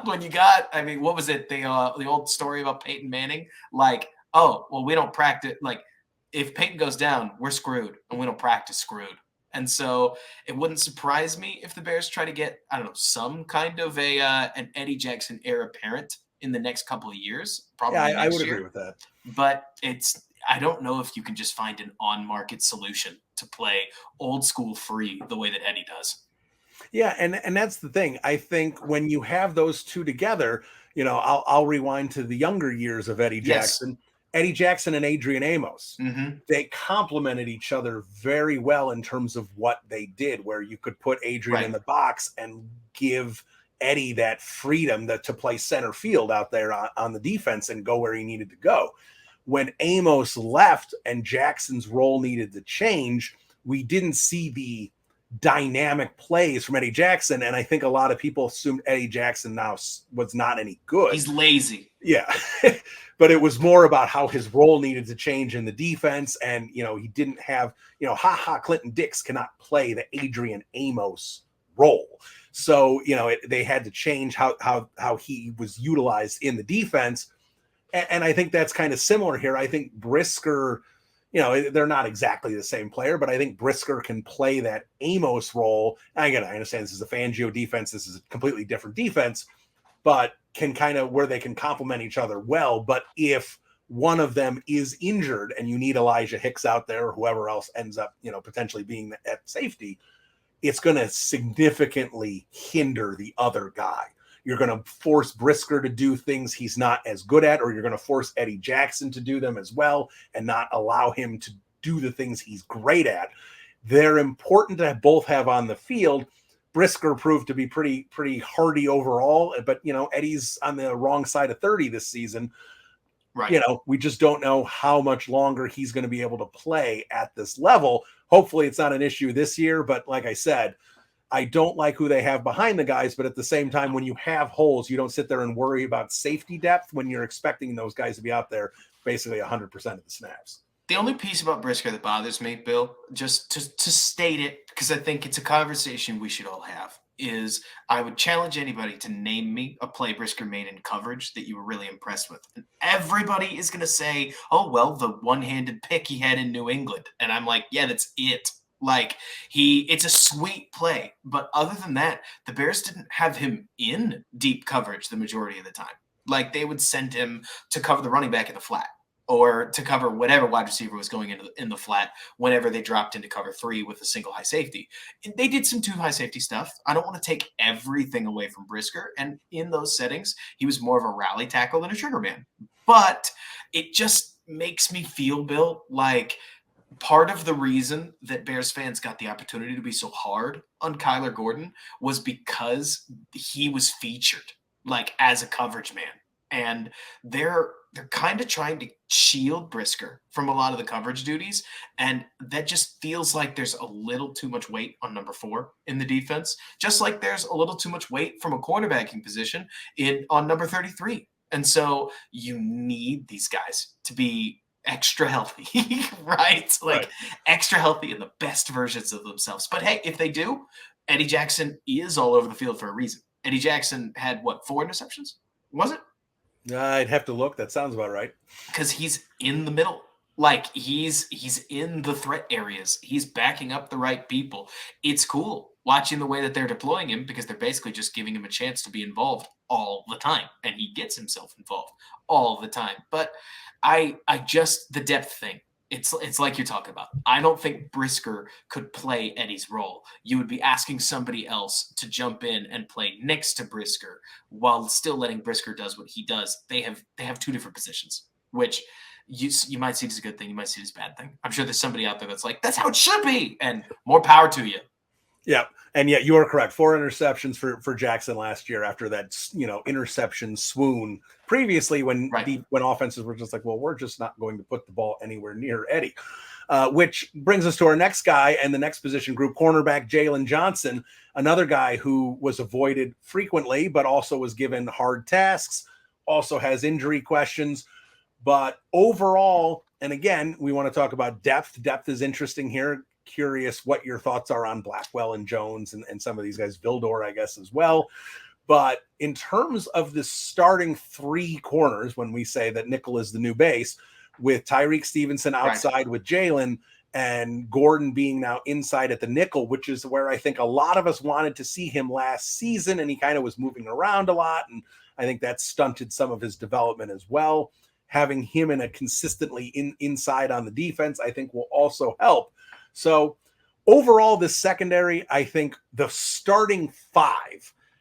When you got, what was it, the old story about Peyton Manning, we don't practice, if Peyton goes down, we're screwed, and we don't practice screwed. And so it wouldn't surprise me if the Bears try to get, some kind of an Eddie Jackson heir apparent in the next couple of years. Probably I would agree with that. But I don't know if you can just find an on-market solution to play old school free the way that Eddie does. Yeah, and that's the thing. I think when you have those two together, I'll rewind to the younger years of Eddie Jackson. Yes. Eddie Jackson and Adrian Amos, they complemented each other very well in terms of what they did, where you could put Adrian in the box and give Eddie that freedom to play center field out there on the defense and go where he needed to go. When Amos left and Jackson's role needed to change, we didn't see the dynamic plays from Eddie Jackson, and I think a lot of people assumed Eddie Jackson now was not any good. He's lazy. Yeah. But it was more about how his role needed to change in the defense. And, he didn't have, Clinton Dix cannot play the Adrian Amos role. So, they had to change how he was utilized in the defense. And I think that's kind of similar here. I think Brisker, they're not exactly the same player, but I think Brisker can play that Amos role. And again, I understand this is a Fangio defense. This is a completely different defense, but can kind of where they can complement each other well. But if one of them is injured and you need Elijah Hicks out there or whoever else ends up, potentially being at safety, it's going to significantly hinder the other guy. You're going to force Brisker to do things he's not as good at, or you're going to force Eddie Jackson to do them as well and not allow him to do the things he's great at. They're important to both have on the field. Brisker proved to be pretty hardy overall, but Eddie's on the wrong side of 30 this season. Right. We just don't know how much longer he's going to be able to play at this level. Hopefully it's not an issue this year, but like I said, I don't like who they have behind the guys, but at the same time, when you have holes, you don't sit there and worry about safety depth when you're expecting those guys to be out there basically 100% of the snaps. The only piece about Brisker that bothers me, Bill, just to state it, because I think it's a conversation we should all have, is I would challenge anybody to name me a play Brisker made in coverage that you were really impressed with. And everybody is going to say, oh, well, the one-handed pick he had in New England. And I'm like, yeah, that's it. It's a sweet play. But other than that, the Bears didn't have him in deep coverage the majority of the time. They would send him to cover the running back in the flat. or to cover whatever wide receiver was going in the flat whenever they dropped into cover 3 with a single high safety. And they did some 2 high safety stuff. I don't want to take everything away from Brisker. And in those settings, he was more of a rally tackle than a trigger man. But it just makes me feel, Bill, like part of the reason that Bears fans got the opportunity to be so hard on Kyler Gordon was because he was featured like as a coverage man. And they're kind of trying to shield Brisker from a lot of the coverage duties. And that just feels like there's a little too much weight on number 4 in the defense, just like there's a little too much weight from a cornerbacking position on number 33. And so you need these guys to be extra healthy, right? Like extra healthy in the best versions of themselves. But hey, if they do, Eddie Jackson is all over the field for a reason. Eddie Jackson had 4 interceptions? Was it? I'd have to look. That sounds about right. Because he's in the middle. Like he's in the threat areas. He's backing up the right people. It's cool watching the way that they're deploying him because they're basically just giving him a chance to be involved all the time. And he gets himself involved all the time. But I just, the depth thing, it's like you're talking about. I don't think Brisker could play Eddie's role. You would be asking somebody else to jump in and play next to Brisker while still letting Brisker does what he does. They have 2 different positions, which you might see it as a good thing. You might see it as a bad thing. I'm sure there's somebody out there that's like, that's how it should be. And more power to you. Yeah. And yeah, you are correct. 4 interceptions for Jackson last year after that, interception swoon previously when offenses were just like, well, we're just not going to put the ball anywhere near Eddie, which brings us to our next guy and the next position group, cornerback Jalen Johnson, another guy who was avoided frequently, but also was given hard tasks, also has injury questions. But overall, and again, we want to talk about depth. Depth is interesting here. Curious what your thoughts are on Blackwell and Jones and some of these guys, Vildor, I guess, as well. But in terms of the starting 3 corners, when we say that nickel is the new base, with Tyreek Stevenson outside with Jalen and Gordon being now inside at the nickel, which is where I think a lot of us wanted to see him last season, and he kind of was moving around a lot, and I think that stunted some of his development as well. Having him in a consistently inside on the defense, I think will also help. So overall, this secondary, I think the starting 5,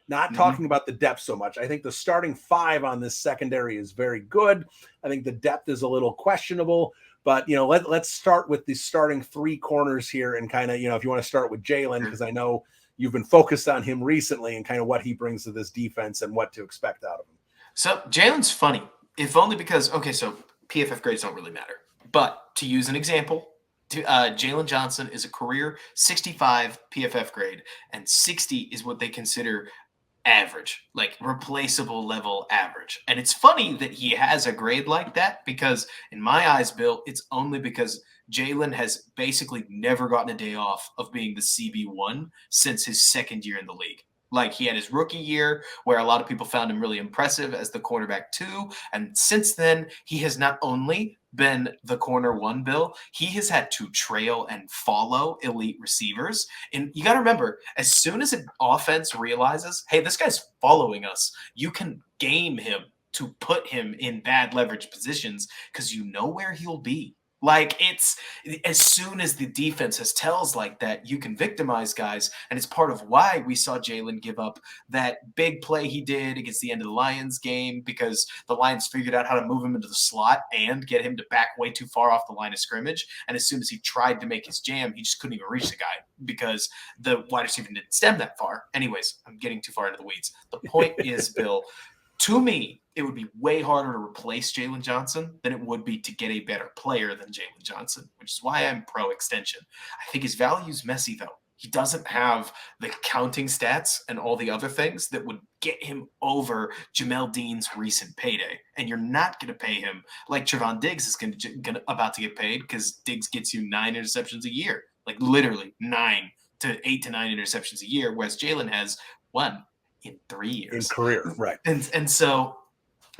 not talking about the depth so much, I think the starting 5 on this secondary is very good. I think the depth is a little questionable, but let's start with the starting 3 corners here and kind of, if you want to start with Jalen, because I know you've been focused on him recently and kind of what he brings to this defense and what to expect out of him. So Jalen's funny, if only because, so PFF grades don't really matter, but to use an example, Jalen Johnson is a career 65 PFF grade, and 60 is what they consider average, like replaceable level average. And it's funny that he has a grade like that because in my eyes, Bill, it's only because Jalen has basically never gotten a day off of being the CB1 since his second year in the league. Like he had his rookie year where a lot of people found him really impressive as the cornerback 2. And since then, he has not only been the corner 1, Bill, he has had to trail and follow elite receivers. And you got to remember, as soon as an offense realizes, hey, this guy's following us, you can game him to put him in bad leverage positions because you know where he'll be. Like it's as soon as the defense has tells like that, you can victimize guys. And it's part of why we saw Jalen give up that big play he did against the end of the Lions game because the Lions figured out how to move him into the slot and get him to back way too far off the line of scrimmage. And as soon as he tried to make his jam, he just couldn't even reach the guy because the wide receiver didn't stem that far. Anyways, I'm getting too far into the weeds. The point is, Bill, to me, it would be way harder to replace Jalen Johnson than it would be to get a better player than Jalen Johnson, which is why I'm pro extension. I think his value is messy, though. He doesn't have the counting stats and all the other things that would get him over Jamel Dean's recent payday. And you're not going to pay him like Trevon Diggs is about to get paid because Diggs gets you 9 interceptions a year, like literally 8 to 9 interceptions a year, whereas Jalen has 1 in 3 years. In career, right. And so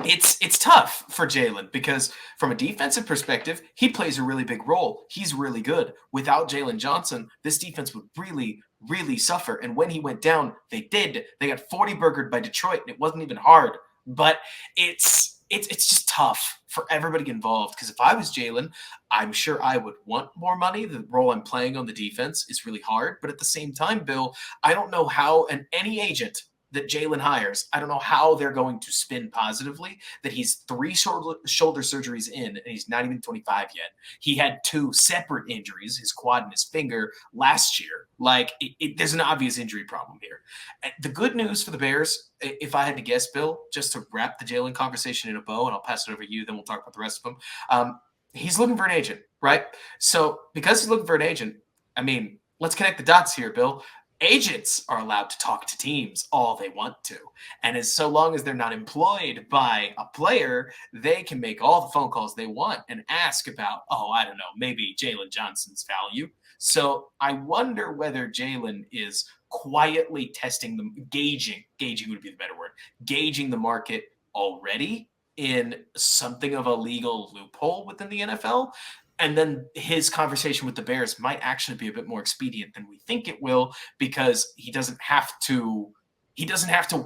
it's tough for Jalen because from a defensive perspective, he plays a really big role. He's really good. Without Jalen Johnson, this defense would really, really suffer. And when he went down, they did. They got 40 burgered by Detroit, and it wasn't even hard. But it's just tough for everybody involved. Because if I was Jalen, I'm sure I would want more money. The role I'm playing on the defense is really hard. But at the same time, Bill, I don't know how, and any agent that Jalen hires, I don't know how they're going to spin positively that he's 3 shoulder surgeries in and he's not even 25 yet. He had 2 separate injuries, his quad and his finger, last year. Like, there's an obvious injury problem here. And the good news for the Bears, if I had to guess, Bill, just to wrap the Jalen conversation in a bow, and I'll pass it over to you, then we'll talk about the rest of them. He's looking for an agent, right? So because he's looking for an agent, I mean, let's connect the dots here, Bill. Agents are allowed to talk to teams all they want to. And as so long as they're not employed by a player, they can make all the phone calls they want and ask about, I don't know, maybe Jalen Johnson's value. So I wonder whether Jalen is quietly testing them, gauging would be the better word, gauging the market already in something of a legal loophole within the NFL. And then his conversation with the Bears might actually be a bit more expedient than we think it will, because he doesn't have to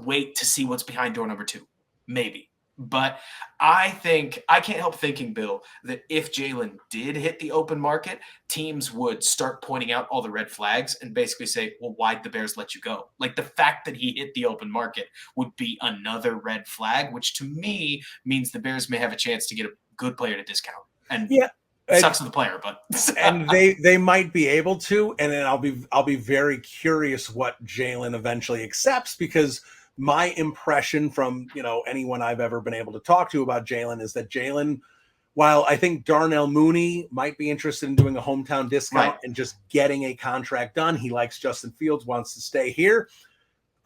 wait to see what's behind door number 2, maybe. But I can't help thinking, Bill, that if Jalen did hit the open market, teams would start pointing out all the red flags and basically say, well, why'd the Bears let you go? Like, the fact that he hit the open market would be another red flag, which to me means the Bears may have a chance to get a good player at a discount. And yeah. Sucks for the player, but and they might be able to, and then I'll be very curious what Jalen eventually accepts, because my impression from anyone I've ever been able to talk to about Jalen is that Jalen, while I think Darnell Mooney might be interested in doing a hometown discount and just getting a contract done, he likes Justin Fields, wants to stay here.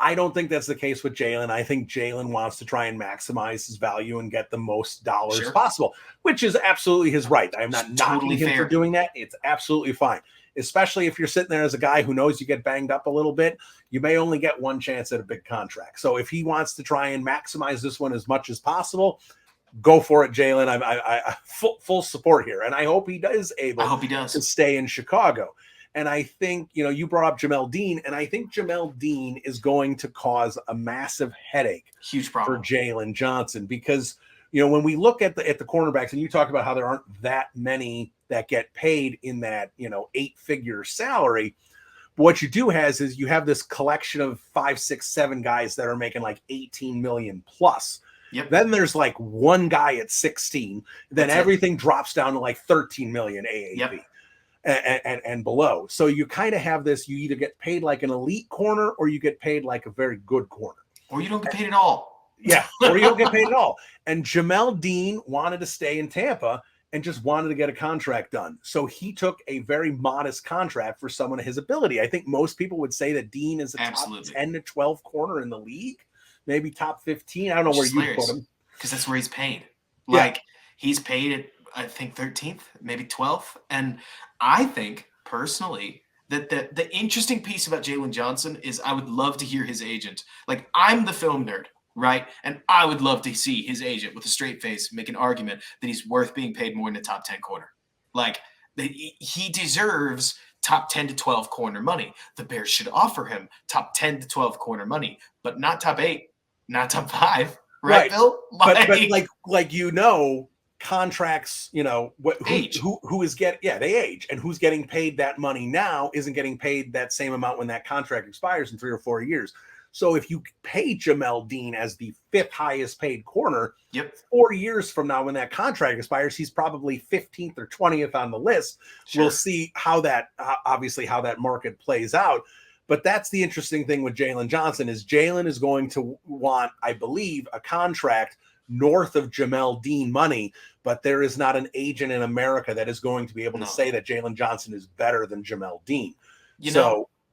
I don't think that's the case with Jalen. I think Jalen wants to try and maximize his value and get the most dollars possible, which is absolutely his right. I'm not knocking him for doing that. It's absolutely fine, especially if you're sitting there as a guy who knows you get banged up a little bit. You may only get one chance at a big contract. So if he wants to try and maximize this one as much as possible, go for it, Jalen. I full support here, and I hope he is able to stay in Chicago. And I think, you brought up Jamel Dean, and I think Jamel Dean is going to cause a massive headache Huge problem for Jalen Johnson, because, when we look at the cornerbacks, and you talk about how there aren't that many that get paid in that, 8-figure salary, but what you do is you have this collection of 5, 6, 7 guys that are making like 18 million plus. Yep. Then there's like one guy at 16. Then everything drops down to like 13 million AAV. Yep. And below. So you kind of have this, you either get paid like an elite corner or you get paid like a very good corner. Or you don't get paid at all. Yeah, or you don't get paid at all. And Jamel Dean wanted to stay in Tampa and just wanted to get a contract done. So he took a very modest contract for someone of his ability. I think most people would say that Dean is a top 10 to 12 corner in the league, maybe top 15. I don't know where you put him. Because that's where he's paid. Like, he's paid at, I think, 13th, maybe 12th. And I think personally that the interesting piece about Jalen Johnson is I would love to hear his agent. Like, I'm the film nerd, right? And I would love to see his agent with a straight face make an argument that he's worth being paid more than a top 10 corner. Like, he deserves top 10 to 12 corner money. The Bears should offer him top 10 to 12 corner money, but not top 8, not top 5, right, Bill? But contracts, who is they age, and who's getting paid that money now isn't getting paid that same amount when that contract expires in 3 or 4 years. So if you pay Jamel Dean as the 5th highest paid corner, 4 years from now when that contract expires, he's probably 15th or 20th on the list. Sure. We'll see how that market plays out. But that's the interesting thing with Jalen Johnson is Jalen is going to want, I believe, a contract north of Jamel Dean money, but there is not an agent in America that is going to be able to say that Jalen Johnson is better than Jamel Dean.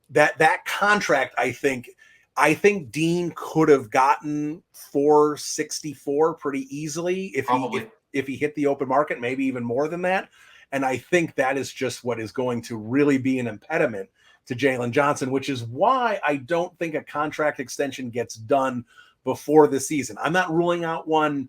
That contract, I think Dean could have gotten 464 pretty easily if he hit the open market, maybe even more than that. And I think that is just what is going to really be an impediment to Jalen Johnson, which is why I don't think a contract extension gets done before the season. I'm not ruling out one,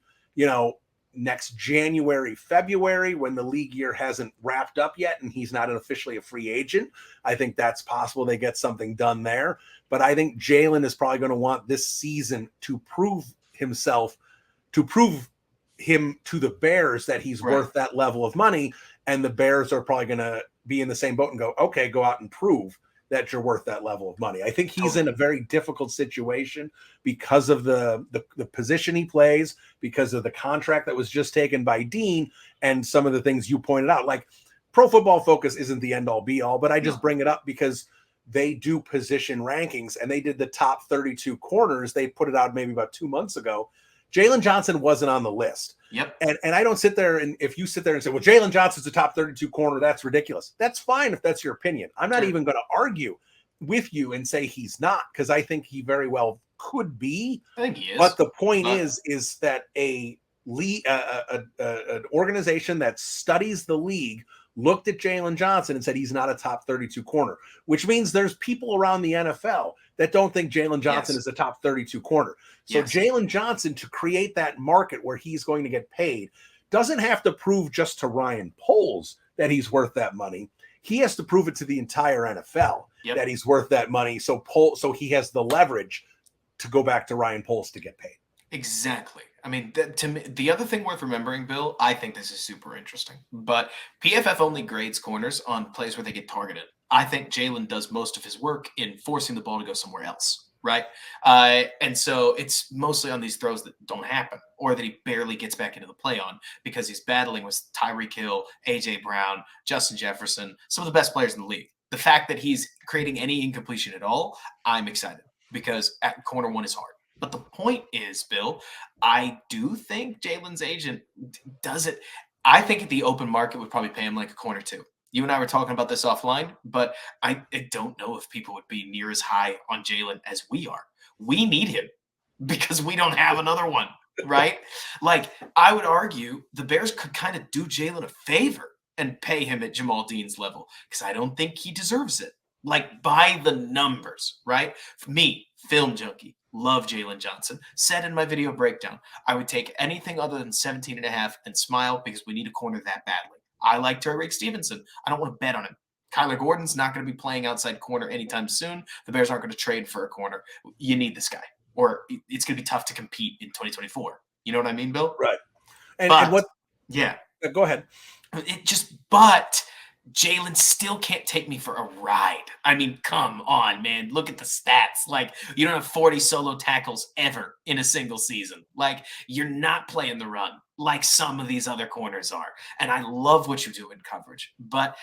next January, February, when the league year hasn't wrapped up yet and he's not officially a free agent. I think that's possible they get something done there. But I think Jalen is probably going to want this season to prove him to the Bears that he's Right. worth that level of money, and the Bears are probably going to be in the same boat and go, okay, go out and prove that you're worth that level of money. I think he's in a very difficult situation because of the position he plays, because of the contract that was just taken by Dean, and some of the things you pointed out. Like, Pro Football Focus isn't the end all be all, but I just bring it up because they do position rankings, and they did the top 32 corners. They put it out maybe about 2 months ago. Jalen Johnson wasn't on the list. Yep. And I don't sit there, and if you sit there and say, well, Jalen Johnson's a top 32 corner, that's ridiculous. That's fine if that's your opinion. I'm not even going to argue with you and say he's not, because I think he very well could be. I think he is. But the point is that an organization that studies the league looked at Jalen Johnson and said he's not a top 32 corner, which means there's people around the NFL that don't think Jalen Johnson is a top 32 corner. So Jalen Johnson, to create that market where he's going to get paid, doesn't have to prove just to Ryan Poles that he's worth that money. He has to prove it to the entire NFL that he's worth that money. So he has the leverage to go back to Ryan Poles to get paid. Exactly. I mean, to me, the other thing worth remembering, Bill, I think this is super interesting, but PFF only grades corners on plays where they get targeted. I think Jalen does most of his work in forcing the ball to go somewhere else, right? And so it's mostly on these throws that don't happen, or that he barely gets back into the play on, because he's battling with Tyreek Hill, A.J. Brown, Justin Jefferson, some of the best players in the league. The fact that he's creating any incompletion at all, I'm excited, because at corner one is hard. But the point is, Bill, I do think Jalen's agent does it. I think the open market would probably pay him like a corner two. You and I were talking about this offline, but I don't know if people would be near as high on Jalen as we are. We need him because we don't have another one, right? Like, I would argue the Bears could kind of do Jalen a favor and pay him at Jamal Dean's level, because I don't think he deserves it. Like, by the numbers, right? For me, film junkie, love Jalen Johnson. Said in my video breakdown, I would take anything other than 17.5 and smile, because we need a corner that badly. I like Tyreek Stevenson. I don't want to bet on him. Kyler Gordon's not going to be playing outside corner anytime soon. The Bears aren't going to trade for a corner. You need this guy, or it's going to be tough to compete in 2024. You know what I mean, Bill? Right. And what? Yeah. Go ahead. But Jalen still can't take me for a ride. I mean, come on, man. Look at the stats. Like, you don't have 40 solo tackles ever in a single season. Like, you're not playing the run like some of these other corners are. And I love what you do in coverage. But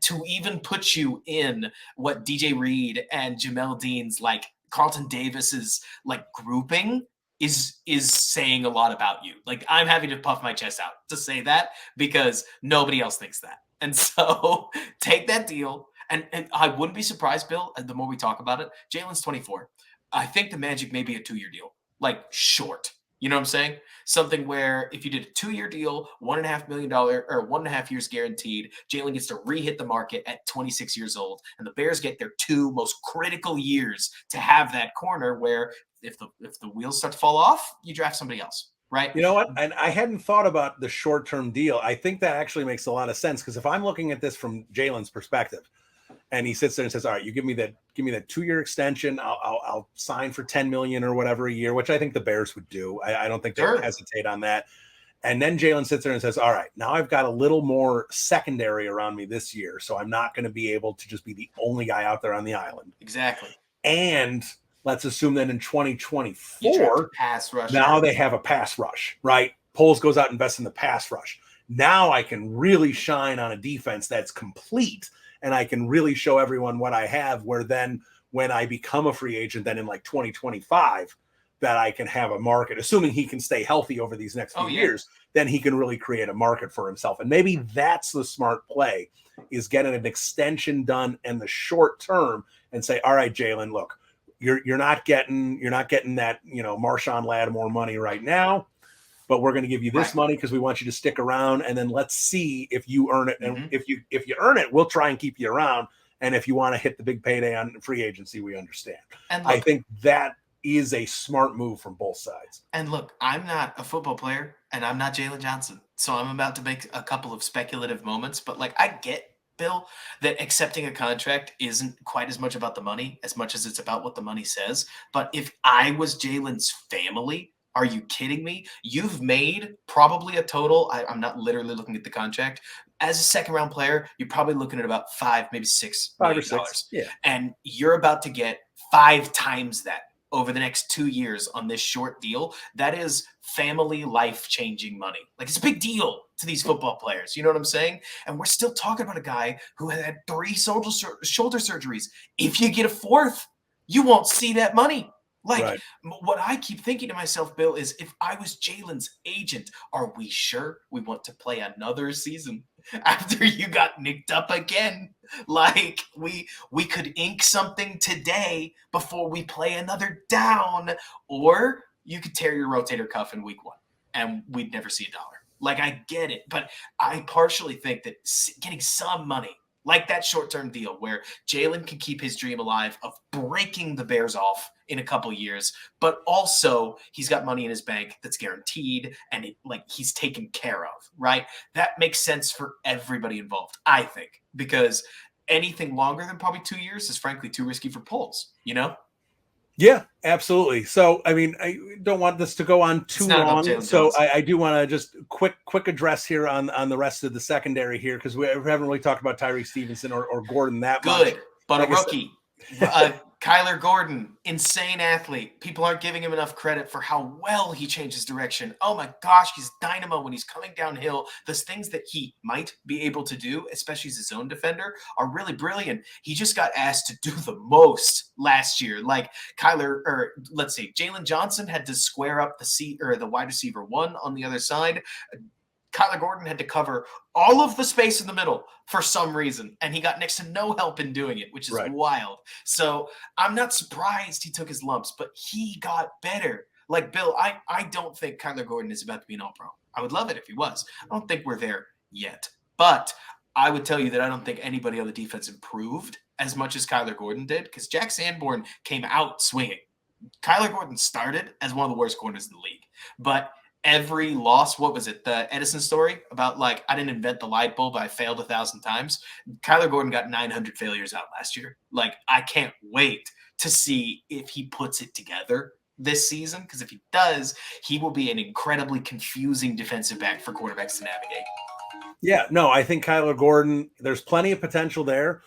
to even put you in what DJ Reed and Jamel Dean's, like, Carlton Davis's, like, grouping is saying a lot about you. Like, I'm having to puff my chest out to say that, because nobody else thinks that. And so take that deal. And I wouldn't be surprised, Bill, the more we talk about it. Jalen's 24. I think the magic may be a 2-year deal, like short. You know what I'm saying? Something where if you did a 2-year deal, $1.5 million or 1.5 years guaranteed, Jalen gets to re-hit the market at 26 years old. And the Bears get their 2 most critical years to have that corner where if the wheels start to fall off, you draft somebody else. Right. You know what? And I hadn't thought about the short-term deal. I think that actually makes a lot of sense, because if I'm looking at this from Jalen's perspective, and he sits there and says, all right, you give me that 2-year extension, I'll sign for $10 million or whatever a year, which I think the Bears would do. I don't think they would hesitate on that. And then Jalen sits there and says, all right, now I've got a little more secondary around me this year, so I'm not going to be able to just be the only guy out there on the island. Exactly. And let's assume that in 2024, pass rush. Now they have a pass rush, right? Poles goes out and invests in the pass rush. Now I can really shine on a defense that's complete, and I can really show everyone what I have, where then when I become a free agent, then in like 2025, that I can have a market, assuming he can stay healthy over these next few years, then he can really create a market for himself. And maybe that's the smart play, is getting an extension done in the short term and say, all right, Jalen, look, you're not getting that, Marshawn Lattimore money right now, but we're going to give you this money because we want you to stick around, and then let's see if you earn it. And if you earn it, we'll try and keep you around. And if you want to hit the big payday on free agency, we understand. And look, I think that is a smart move from both sides. And look, I'm not a football player, and I'm not Jalen Johnson, so I'm about to make a couple of speculative moments, but like, I get, Bill, that accepting a contract isn't quite as much about the money as much as it's about what the money says. But if I was Jalen's family, Are you kidding me? You've made probably a total. I'm not literally looking at the contract. As a second round player, you're probably looking at about $5, maybe $6 5 or million. 6. Yeah. And you're about to get 5 times that over the next 2 years on this short deal. That is family life changing money. Like, it's a big deal to these football players. You know what I'm saying? And we're still talking about a guy who had 3 shoulder surgeries. If you get a 4th, you won't see that money. Like, Right. what I keep thinking to myself, Bill, is if I was Jalen's agent, are we sure we want to play another season after you got nicked up again? Like, we could ink something today before we play another down, or you could tear your rotator cuff in week 1 and we'd never see $1. Like, I get it, but I partially think that getting some money, like that short-term deal where Jalen can keep his dream alive of breaking the Bears off in a couple years, but also he's got money in his bank that's guaranteed and he's taken care of, right? That makes sense for everybody involved, I think, because anything longer than probably 2 years is frankly too risky for polls, you know? Yeah, absolutely. So, I mean, I don't want this to go on too long. So I do want to just quick address here on the rest of the secondary here, because we haven't really talked about Tyreek Stevenson or Gordon that much. Good, but like a rookie. Kyler Gordon, insane athlete. People aren't giving him enough credit for how well he changes direction. Oh my gosh, he's dynamo when he's coming downhill. Those things that he might be able to do, especially as a zone defender, are really brilliant. He just got asked to do the most last year. Like Jalen Johnson had to square up the wide receiver 1 on the other side. Kyler Gordon had to cover all of the space in the middle for some reason, and he got next to no help in doing it, which is wild. So I'm not surprised he took his lumps, but he got better. Like, Bill, I don't think Kyler Gordon is about to be an all-pro. I would love it if he was. I don't think we're there yet. But I would tell you that I don't think anybody on the defense improved as much as Kyler Gordon did, because Jack Sanborn came out swinging. Kyler Gordon started as one of the worst corners in the league, but every loss, what was it? The Edison story about, like, I didn't invent the light bulb, I failed 1,000 times. Kyler Gordon got 900 failures out last year. Like, I can't wait to see if he puts it together this season, because if he does, he will be an incredibly confusing defensive back for quarterbacks to navigate. Yeah, no, I think Kyler Gordon, there's plenty of potential there.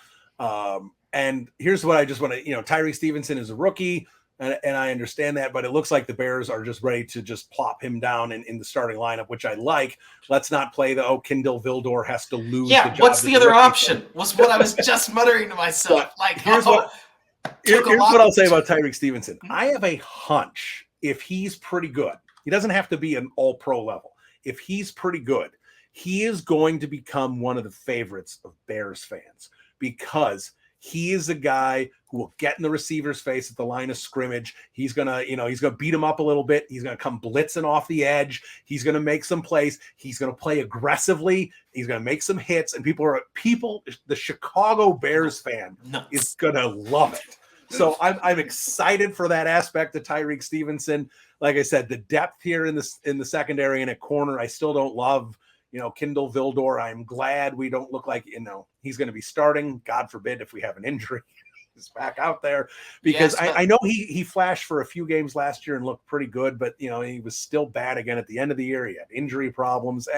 And here's what I just want to, Tyreek Stevenson is a rookie. And I understand that, but it looks like the Bears are just ready to just plop him down in the starting lineup, which I like. Let's not play Kindle Vildor has to lose. Yeah, what's the other option? Was what I was just muttering to myself. Like, here's what I'll say about Tyreek Stevenson. I have a hunch if he's pretty good, he doesn't have to be an all-pro level. If he's pretty good, he is going to become one of the favorites of Bears fans, because he is a guy who will get in the receiver's face at the line of scrimmage. He's going to beat him up a little bit. He's going to come blitzing off the edge. He's going to make some plays. He's going to play aggressively. He's going to make some hits. And the Chicago Bears fan is going to love it. So I'm excited for that aspect of Tyreek Stevenson. Like I said, the depth here in the secondary and at corner, I still don't love. Kindle Vildor, I'm glad we don't look like, he's going to be starting. God forbid if we have an injury, he's back out there, because I know he flashed for a few games last year and looked pretty good, but he was still bad again at the end of the year. He had injury problems.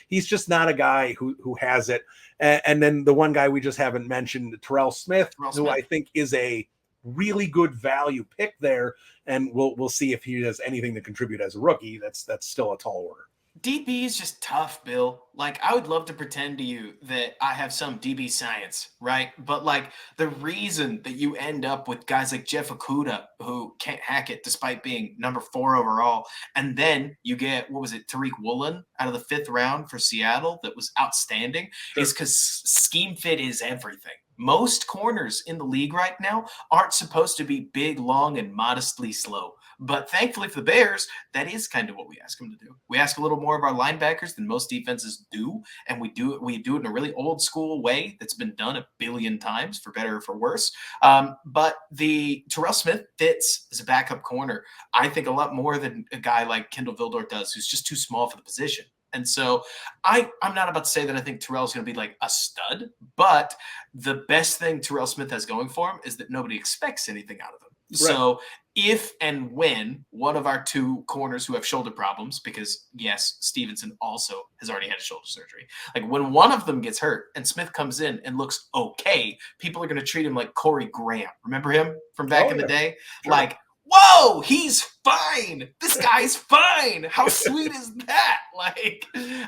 He's just not a guy who has it. And then the one guy we just haven't mentioned, Terrell Smith, who I think is a really good value pick there. And we'll see if he has anything to contribute as a rookie. That's still a tall order. DB is just tough, Bill. Like, I would love to pretend to you that I have some DB science, right? But, like, the reason that you end up with guys like Jeff Okudah, who can't hack it despite being number 4 overall, and then you get, Tariq Woolen out of the 5th round for Seattle that was outstanding, is because scheme fit is everything. Most corners in the league right now aren't supposed to be big, long, and modestly slow. But thankfully for the Bears, that is kind of what we ask them to do. We ask a little more of our linebackers than most defenses do, and we do it in a really old school way that's been done 1 billion times, for better or for worse. But the Terrell Smith fits as a backup corner, I think, a lot more than a guy like Kindle Vildor does, who's just too small for the position. And so I'm not about to say that I think Terrell's going to be like a stud, but the best thing Terrell Smith has going for him is that nobody expects anything out of him. So if and when one of our two corners who have shoulder problems, because yes, Stevenson also has already had a shoulder surgery, like when one of them gets hurt and Smith comes in and looks okay, people are going to treat him like Corey Graham. Remember him from back in the day? Sure. Like, whoa, he's fine. This guy's fine. How sweet is that? Like,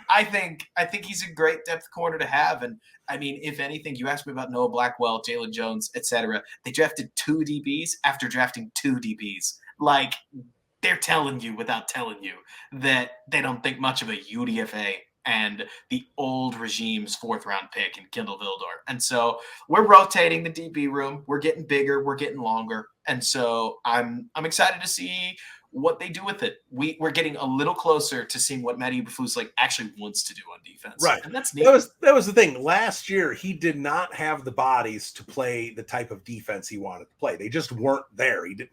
I think he's a great depth corner to have. And I mean, if anything, you asked me about Noah Blackwell, Jalen Jones, etc. They drafted 2 DBs after drafting 2 DBs. Like, they're telling you without telling you that they don't think much of a UDFA and the old regime's 4th-round pick in Kendall Vildor. And so we're rotating the DB room. We're getting bigger. We're getting longer. And so I'm excited to see what they do with it. We're getting a little closer to seeing what Matt Eberflus like actually wants to do on defense. Right. And that's neat. That was the thing. Last year, he did not have the bodies to play the type of defense he wanted to play. They just weren't there. He did,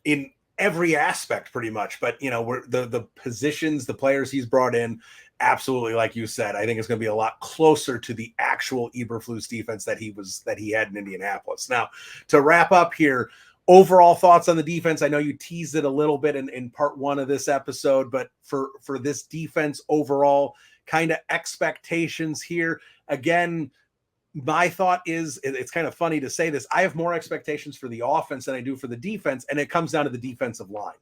in every aspect pretty much, but we're the positions, the players he's brought in, absolutely, like you said, I think it's going to be a lot closer to the actual Eberflus defense that he had in Indianapolis. Now, to wrap up here, overall thoughts on the defense. I know you teased it a little bit in part 1 of this episode, but for this defense overall, kind of expectations here. Again, my thought is, it's kind of funny to say this, I have more expectations for the offense than I do for the defense, and it comes down to the defensive line.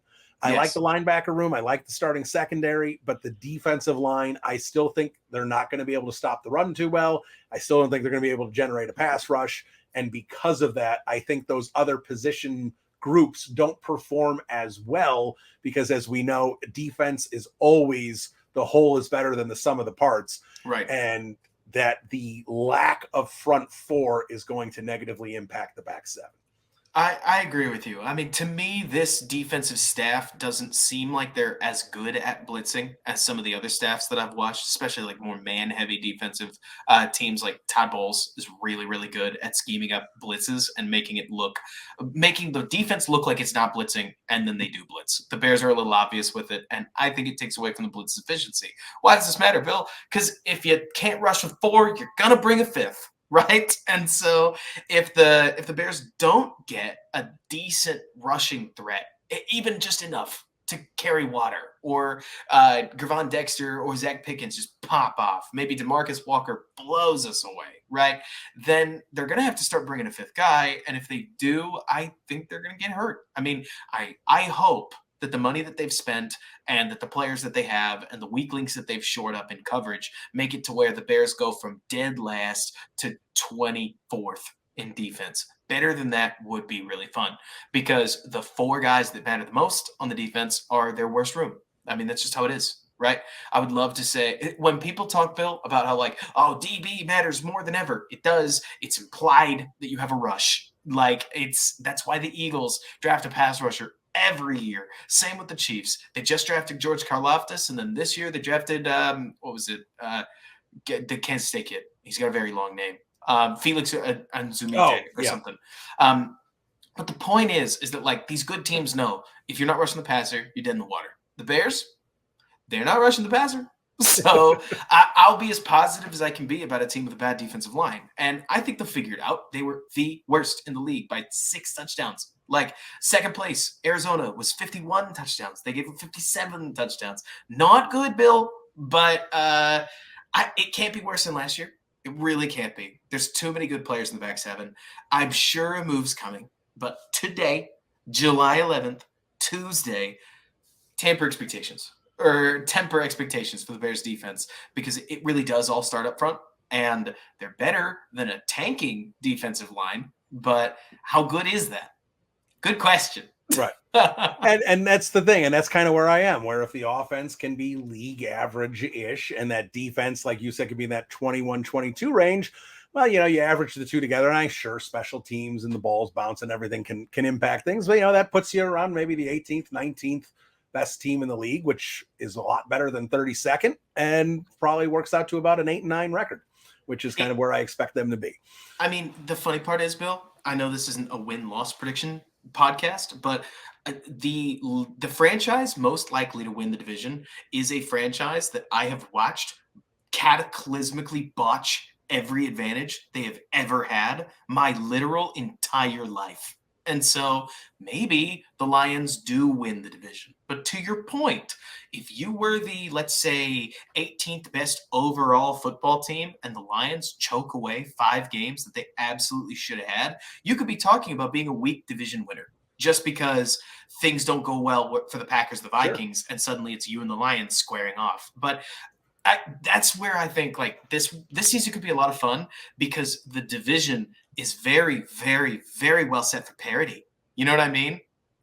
I like the linebacker room. I like the starting secondary, but the defensive line, I still think they're not going to be able to stop the run too well. I still don't think they're going to be able to generate a pass rush. And because of that, I think those other position groups don't perform as well because, as we know, defense is always the whole is better than the sum of the parts. Right. And that the lack of front 4 is going to negatively impact the back 7. I agree with you. I mean, to me, this defensive staff doesn't seem like they're as good at blitzing as some of the other staffs that I've watched, especially like more man-heavy defensive teams. Like Todd Bowles is really, really good at scheming up blitzes and making the defense look like it's not blitzing, and then they do blitz. The Bears are a little obvious with it, and I think it takes away from the blitz efficiency. Why does this matter, Bill? Because if you can't rush with 4, you're gonna bring a 5th. Right. And so if the Bears don't get a decent rushing threat, even just enough to carry water, or Gervon Dexter or Zach Pickens just pop off, maybe DeMarcus Walker blows us away, right? Then they're going to have to start bringing a 5th guy. And if they do, I think they're going to get hurt. I mean, I hope that the money that they've spent and that the players that they have and the weak links that they've shored up in coverage make it to where the Bears go from dead last to 24th in defense. Better than that would be really fun, because the 4 guys that matter the most on the defense are their worst room. I mean, that's just how it is, right? I would love to say, when people talk, Bill, about how like, oh, DB matters more than ever, it does. It's implied that you have a rush. Like, that's why the Eagles draft a pass rusher every year. Same with the Chiefs. They just drafted George Karlaftis, and then this year they drafted the Kansas State kid. He's got a very long name. Felix Anzumite something. But the point is that like these good teams know if you're not rushing the passer, you're dead in the water. The Bears, they're not rushing the passer. So I'll be as positive as I can be about a team with a bad defensive line. And I think they'll figure it out. They were the worst in the league by 6 touchdowns. Like, second place, Arizona was 51 touchdowns. They gave them 57 touchdowns. Not good, Bill, but it can't be worse than last year. It really can't be. There's too many good players in the back 7. I'm sure a move's coming. But today, July 11th, Tuesday, temper expectations for the Bears defense, because it really does all start up front, and they're better than a tanking defensive line. But how good is that? Good question. Right. and that's the thing. And that's kind of where I am, where if the offense can be league average-ish and that defense, like you said, could be in that 21-22 range, well, you average the 2 together, and I'm sure special teams and the balls bounce and everything can impact things. But, that puts you around maybe the 18th, 19th best team in the league, which is a lot better than 32nd, and probably works out to about an 8-9 record, which is kind of where I expect them to be. I mean, the funny part is, Bill, I know this isn't a win-loss prediction podcast, but the franchise most likely to win the division is a franchise that I have watched cataclysmically botch every advantage they have ever had my literal entire life. And so maybe the Lions do win the division. But to your point, if you were the, let's say, 18th best overall football team and the Lions choke away 5 games that they absolutely should have had, you could be talking about being a weak division winner just because things don't go well for the Packers, the Vikings, and suddenly it's you and the Lions squaring off. But that's where I think like this season could be a lot of fun because the division is very, very, very well set for parity. You know what I mean?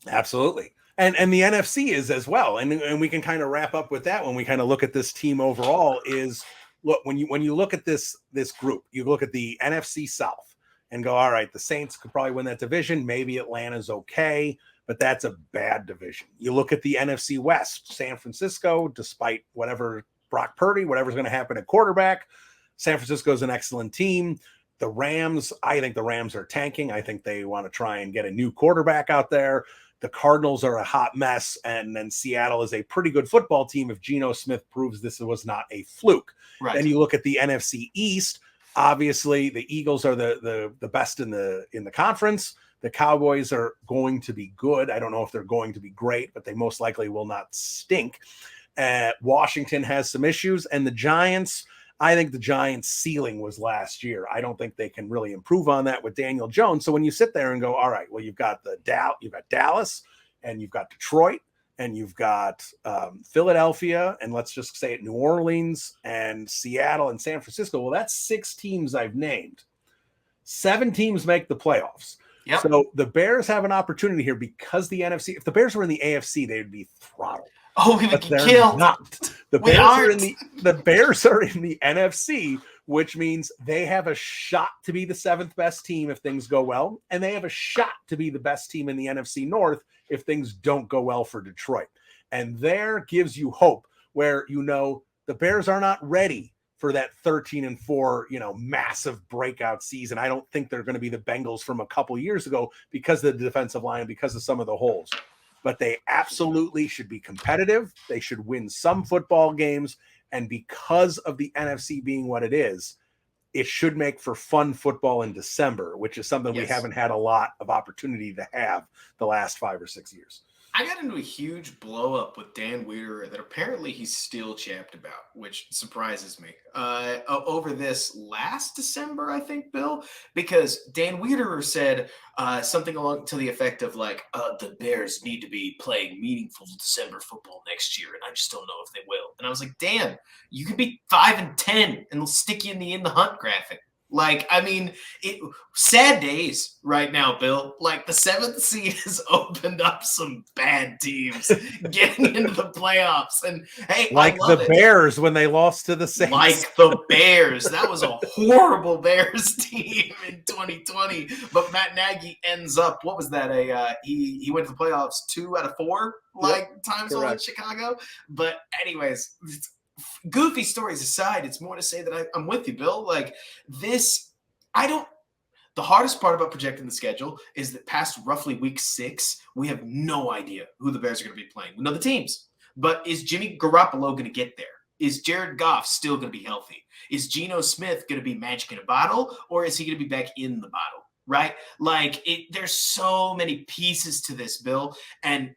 Absolutely. And the NFC is as well. And we can kind of wrap up with that when we kind of look at this team overall is look, when you look at this group, you look at the NFC South and go, all right, the Saints could probably win that division. Maybe Atlanta's okay, but that's a bad division. You look at the NFC West, San Francisco, despite whatever Brock Purdy, whatever's going to happen at quarterback, San Francisco's an excellent team. The Rams, I think the Rams are tanking. I think they want to try and get a new quarterback out there. The Cardinals are a hot mess, and then Seattle is a pretty good football team if Geno Smith proves this was not a fluke. Right. Then you look at the NFC East. Obviously, the Eagles are the best in the conference. The Cowboys are going to be good. I don't know if they're going to be great, but they most likely will not stink. Washington has some issues, and the Giants, I think the Giants' ceiling was last year. I don't think they can really improve on that with Daniel Jones. So when you sit there and go, all right, well, you've got Dallas, and you've got Detroit, and you've got Philadelphia, and let's just say it, New Orleans, and Seattle, and San Francisco. Well, that's 6 teams I've named. 7 teams make the playoffs. Yep. So the Bears have an opportunity here because the NFC. If the Bears were in the AFC, they would be throttled. Oh, we would get killed. Not. The Bears are in the NFC, which means they have a shot to be the 7th best team if things go well, and they have a shot to be the best team in the NFC North if things don't go well for Detroit. And there gives you hope where the Bears are not ready for that 13-4, massive breakout season. I don't think they're going to be the Bengals from a couple years ago because of the defensive line, because of some of the holes. But they absolutely should be competitive. They should win some football games. And because of the NFC being what it is, it should make for fun football in December, which is something we haven't had a lot of opportunity to have the last 5 or 6 years. I got into a huge blow up with Dan Weeder that apparently he's still chapped about, which surprises me. Over this last December, I think, Bill, because Dan Weeder said something along to the effect of like, the Bears need to be playing meaningful December football next year, and I just don't know if they will. And I was like, Dan, you could be 5-10, and they'll stick you in the hunt graphic. Like, I mean, sad days right now, Bill. Like, the 7th seed has opened up some bad teams getting into the playoffs. And, hey, like the Bears when they lost to the Saints. Like the Bears. That was a horrible Bears team in 2020. But Matt Nagy ends up, what was that? He went to the playoffs 2 out of 4, times in Chicago. But anyways, goofy stories aside, it's more to say that I'm with you, Bill. Like this, the hardest part about projecting the schedule is that past roughly week 6, we have no idea who the Bears are going to be playing. We know the teams, but is Jimmy Garoppolo going to get there? Is Jared Goff still going to be healthy? Is Geno Smith going to be magic in a bottle, or is he going to be back in the bottle? Right? Like there's so many pieces to this, Bill, and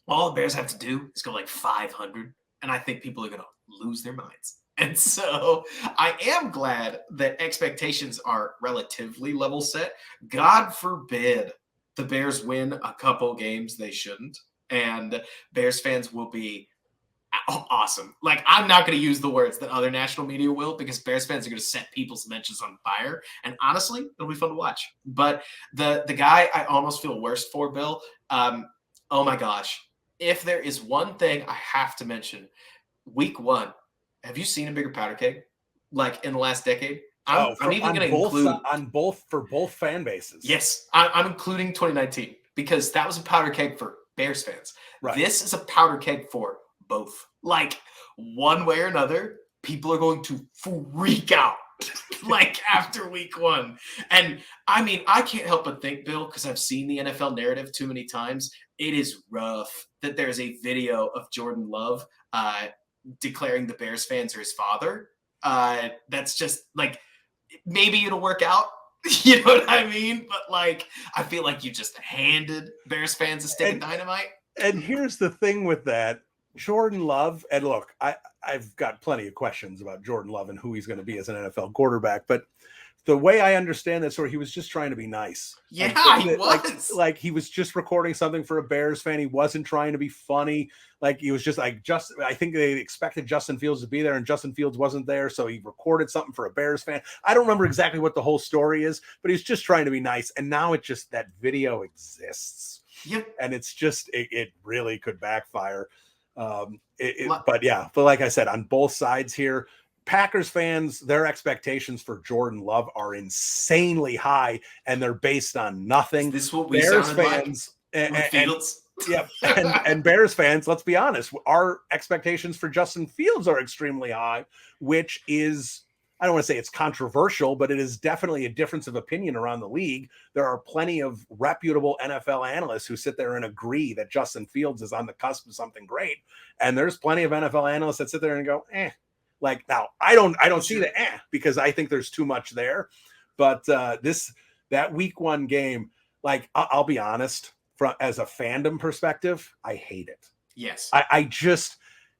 all the Bears have to do is go like 500, and I think people are going to lose their minds. And so I am glad that expectations are relatively level set. God forbid the Bears win a couple games they shouldn't, and Bears fans will be awesome. Like, I'm not going to use the words that other national media will, because Bears fans are going to set people's mentions on fire. And honestly, it'll be fun to watch. But the guy I almost feel worst for, Bill, oh my gosh. If there is one thing I have to mention, week 1, have you seen a bigger powder keg like in the last decade? I'm even going to include for both fan bases. Yes, I'm including 2019 because that was a powder keg for Bears fans. Right. This is a powder keg for both. Like, one way or another, people are going to freak out like after week 1. And I mean, I can't help but think, Bill, because I've seen the NFL narrative too many times, it is rough that there's a video of Jordan Love declaring the Bears fans are his father. That's just like, maybe it'll work out You know what I mean? But like, I feel like you just handed Bears fans a stick of dynamite. And here's the thing with that. Jordan Love, and look, I've got plenty of questions about Jordan Love and who he's going to be as an NFL quarterback, but the way I understand that story, he was just trying to be nice. Yeah, he was. Like he was just recording something for a Bears fan. He wasn't trying to be funny. Like he was just like, I think they expected Justin Fields to be there and Justin Fields wasn't there. So he recorded something for a Bears fan. I don't remember exactly what the whole story is, but he's just trying to be nice. And now it just, that video exists. Yep. And it's just, it really could backfire. But like I said, on both sides here, Packers fans, their expectations for Jordan Love are insanely high, and they're based on nothing. This is what we Bears fans and Bears fans, let's be honest, our expectations for Justin Fields are extremely high, which is, I don't want to say it's controversial, but it is definitely a difference of opinion around the league. There are plenty of reputable NFL analysts who sit there and agree that Justin Fields is on the cusp of something great, and there's plenty of NFL analysts that sit there and go, eh. Like now, I don't see the because I think there's too much there. But that week 1 game, like I'll be honest, as a fandom perspective, I hate it. Yes, I just,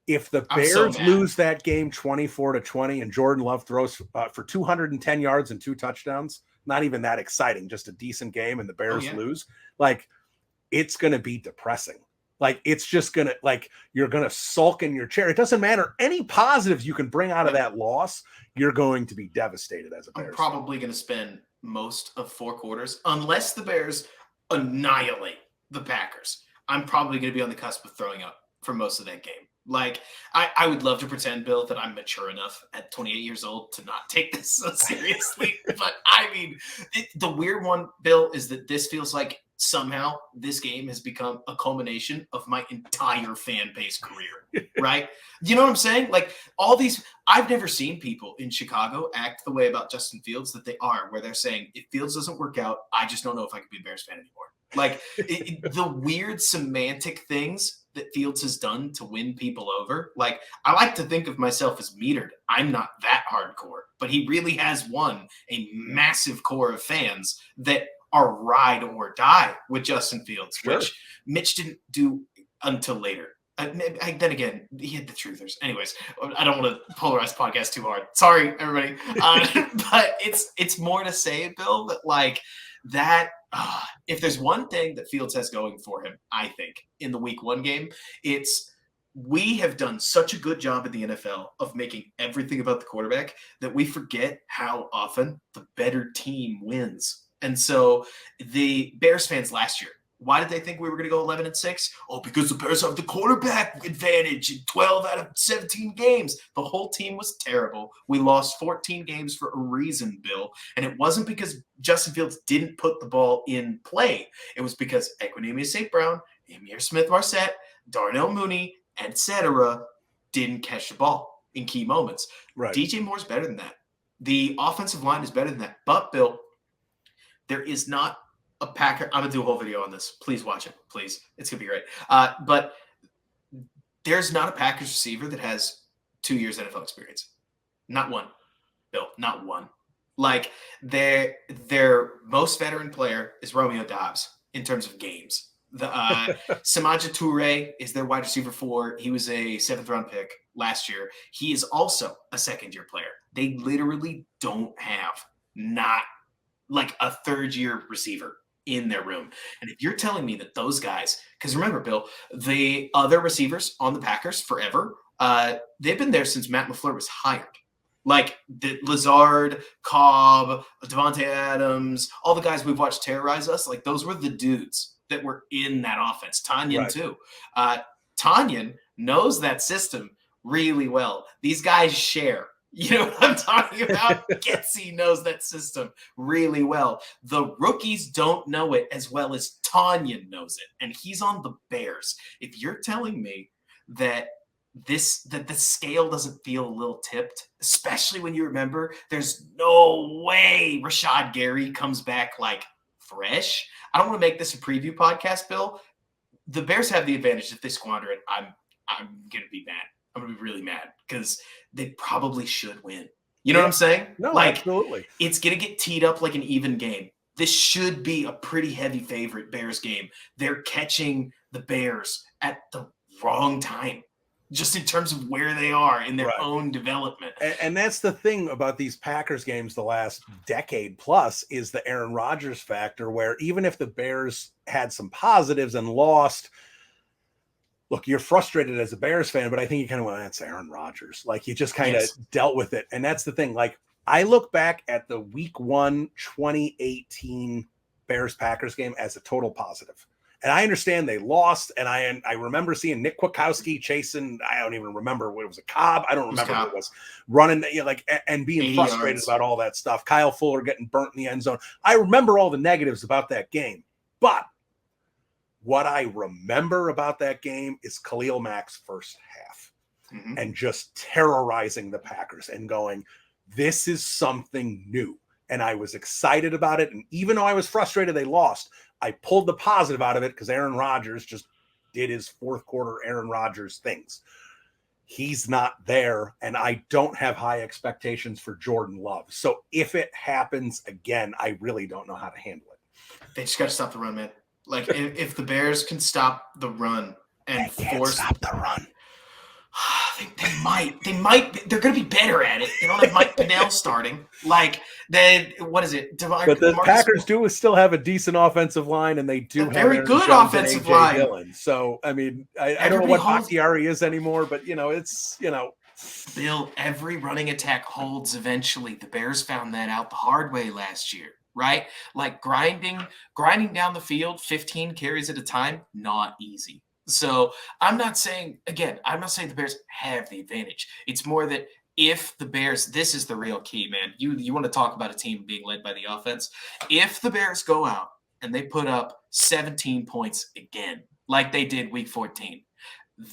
if the Bears lose that game 24-20 and Jordan Love throws for 210 yards and 2 touchdowns, not even that exciting, just a decent game, and the Bears lose, like it's going to be depressing. Like, it's just going to, like, you're going to sulk in your chair. It doesn't matter. Any positives you can bring out of that loss, you're going to be devastated as a Bears. I'm probably going to spend most of 4 quarters, unless the Bears annihilate the Packers. I'm probably going to be on the cusp of throwing up for most of that game. Like, I would love to pretend, Bill, that I'm mature enough at 28 years old to not take this so seriously. But, I mean, the weird one, Bill, is that this feels like somehow this game has become a culmination of my entire fan base career, right? You know what I'm saying? Like, all these, I've never seen people in Chicago act the way about Justin Fields that they are, where they're saying, if Fields doesn't work out, I just don't know if I can be a Bears fan anymore. Like, the weird semantic things that Fields has done to win people over. Like, I like to think of myself as metered. I'm not that hardcore, but he really has won a massive core of fans that are ride or die with Justin Fields, which Mitch didn't do until later. Then again, he had the truthers. Anyways, I don't want to polarize the podcast too hard. Sorry, everybody. But it's more to say, Bill, that like that, if there's one thing that Fields has going for him, I think, in the week 1 game, it's we have done such a good job in the NFL of making everything about the quarterback that we forget how often the better team wins. And so the Bears fans last year, why did they think we were going to go 11-6? Oh, because the Bears have the quarterback advantage in 12 out of 17 games. The whole team was terrible. We lost 14 games for a reason, Bill. And it wasn't because Justin Fields didn't put the ball in play. It was because Equanimeous St. Brown, Amir Smith-Marset, Darnell Mooney, etc. didn't catch the ball in key moments. Right. DJ Moore's better than that. The offensive line is better than that. But, Bill, there is not a Packer. I'm going to do a whole video on this. Please watch it. Please. It's going to be great. But there's not a Packers receiver that has 2 years NFL experience. Not one, Bill. Not one. Like, their most veteran player is Romeo Doubs in terms of games. Samaje Toure is their wide receiver 4. He was a 7th-round pick last year. He is also a second-year player. They literally don't have not like a 3rd-year receiver in their room. And if you're telling me that those guys, because remember, Bill, the other receivers on the Packers forever, they've been there since Matt LaFleur was hired. Like the Lazard, Cobb, Devontae Adams, all the guys we've watched terrorize us, like those were the dudes that were in that offense. Tanyan too. Tanyan knows that system really well. These guys share. You know what I'm talking about? Getsy knows that system really well. The rookies don't know it as well as Tanyan knows it, and he's on the Bears. If you're telling me that the scale doesn't feel a little tipped, especially when you remember there's no way Rashad Gary comes back like fresh. I don't want to make this a preview podcast, Bill. The Bears have the advantage. If they squander it, I'm going to be mad. I'm going to be really mad because they probably should win. You know what I'm saying? No, like, absolutely. It's going to get teed up like an even game. This should be a pretty heavy favorite Bears game. They're catching the Bears at the wrong time, just in terms of where they are in their own development. And that's the thing about these Packers games the last decade plus is the Aaron Rodgers factor, where even if the Bears had some positives and lost, look, you're frustrated as a Bears fan, but I think you kind of went, that's Aaron Rodgers. Like, you just kind of dealt with it. And that's the thing. Like, I look back at the week 1, 2018 Bears Packers game as a total positive. And I understand they lost. And I remember seeing Nick Kwiatkowski chasing, I don't even remember what it was, a Cobb. I don't remember what it was, running, and being frustrated about all that stuff. Kyle Fuller getting burnt in the end zone. I remember all the negatives about that game. But what I remember about that game is Khalil Mack's first half and just terrorizing the Packers and going, this is something new. And I was excited about it. And even though I was frustrated they lost, I pulled the positive out of it because Aaron Rodgers just did his fourth quarter Aaron Rodgers things. He's not there, and I don't have high expectations for Jordan Love. So if it happens again, I really don't know how to handle it. They just got to stop the run, man. Like, if the Bears can stop the run and stop the run, they might. They're going to be better at it. They don't have Mike Pinnell starting. Like, then what is it? But the Packers do still have a decent offensive line, and they do have very good offensive line. Dillon. So, I mean, I don't know what Bakhtiari is anymore, but it's Bill, every running attack holds eventually. The Bears found that out the hard way last year. Right? Like, grinding down the field 15 carries at a time, not easy. So I'm not saying the Bears have the advantage. It's more that if the Bears, this is the real key, man. You want to talk about a team being led by the offense. If the Bears go out and they put up 17 points again, like they did week 14,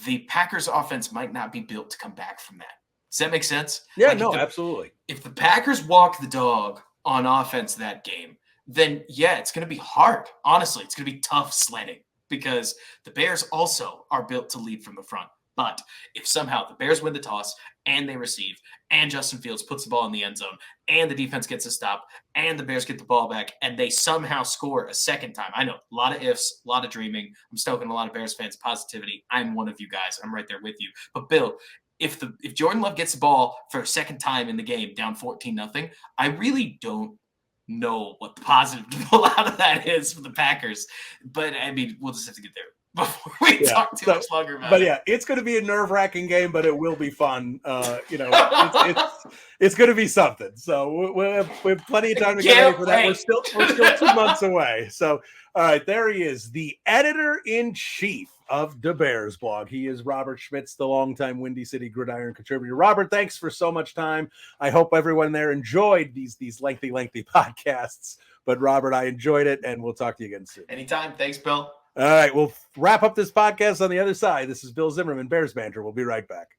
the Packers offense might not be built to come back from that. Does that make sense? Yeah, absolutely. If the Packers walk the dog on offense that game, then it's going to be hard. Honestly, it's going to be tough sledding because the Bears also are built to lead from the front. But if somehow the Bears win the toss and they receive and Justin Fields puts the ball in the end zone and the defense gets a stop and the Bears get the ball back and they somehow score a second time. I know, a lot of ifs, a lot of dreaming. I'm stoking a lot of Bears fans' positivity. I'm one of you guys. I'm right there with you. But Bill, if Jordan Love gets the ball for a second time in the game down 14-0, I really don't know what the positive to pull out of that is for the Packers. But I mean, we'll just have to get there before we talk too much longer about it. But it's going to be a nerve-wracking game, but it will be fun. It's going to be something. So we have plenty of time to get ready for that. We're still 2 months away. So, all right, there he is, the editor-in-chief of the Bears blog. He is Robert Schmitz, the longtime Windy City Gridiron contributor. Robert, thanks for so much time. I hope everyone there enjoyed these lengthy podcasts. But Robert, I enjoyed it, and we'll talk to you again soon. Anytime. Thanks, Bill. All right, we'll wrap up this podcast on the other side. This is Bill Zimmerman, Bears Banter. We'll be right back.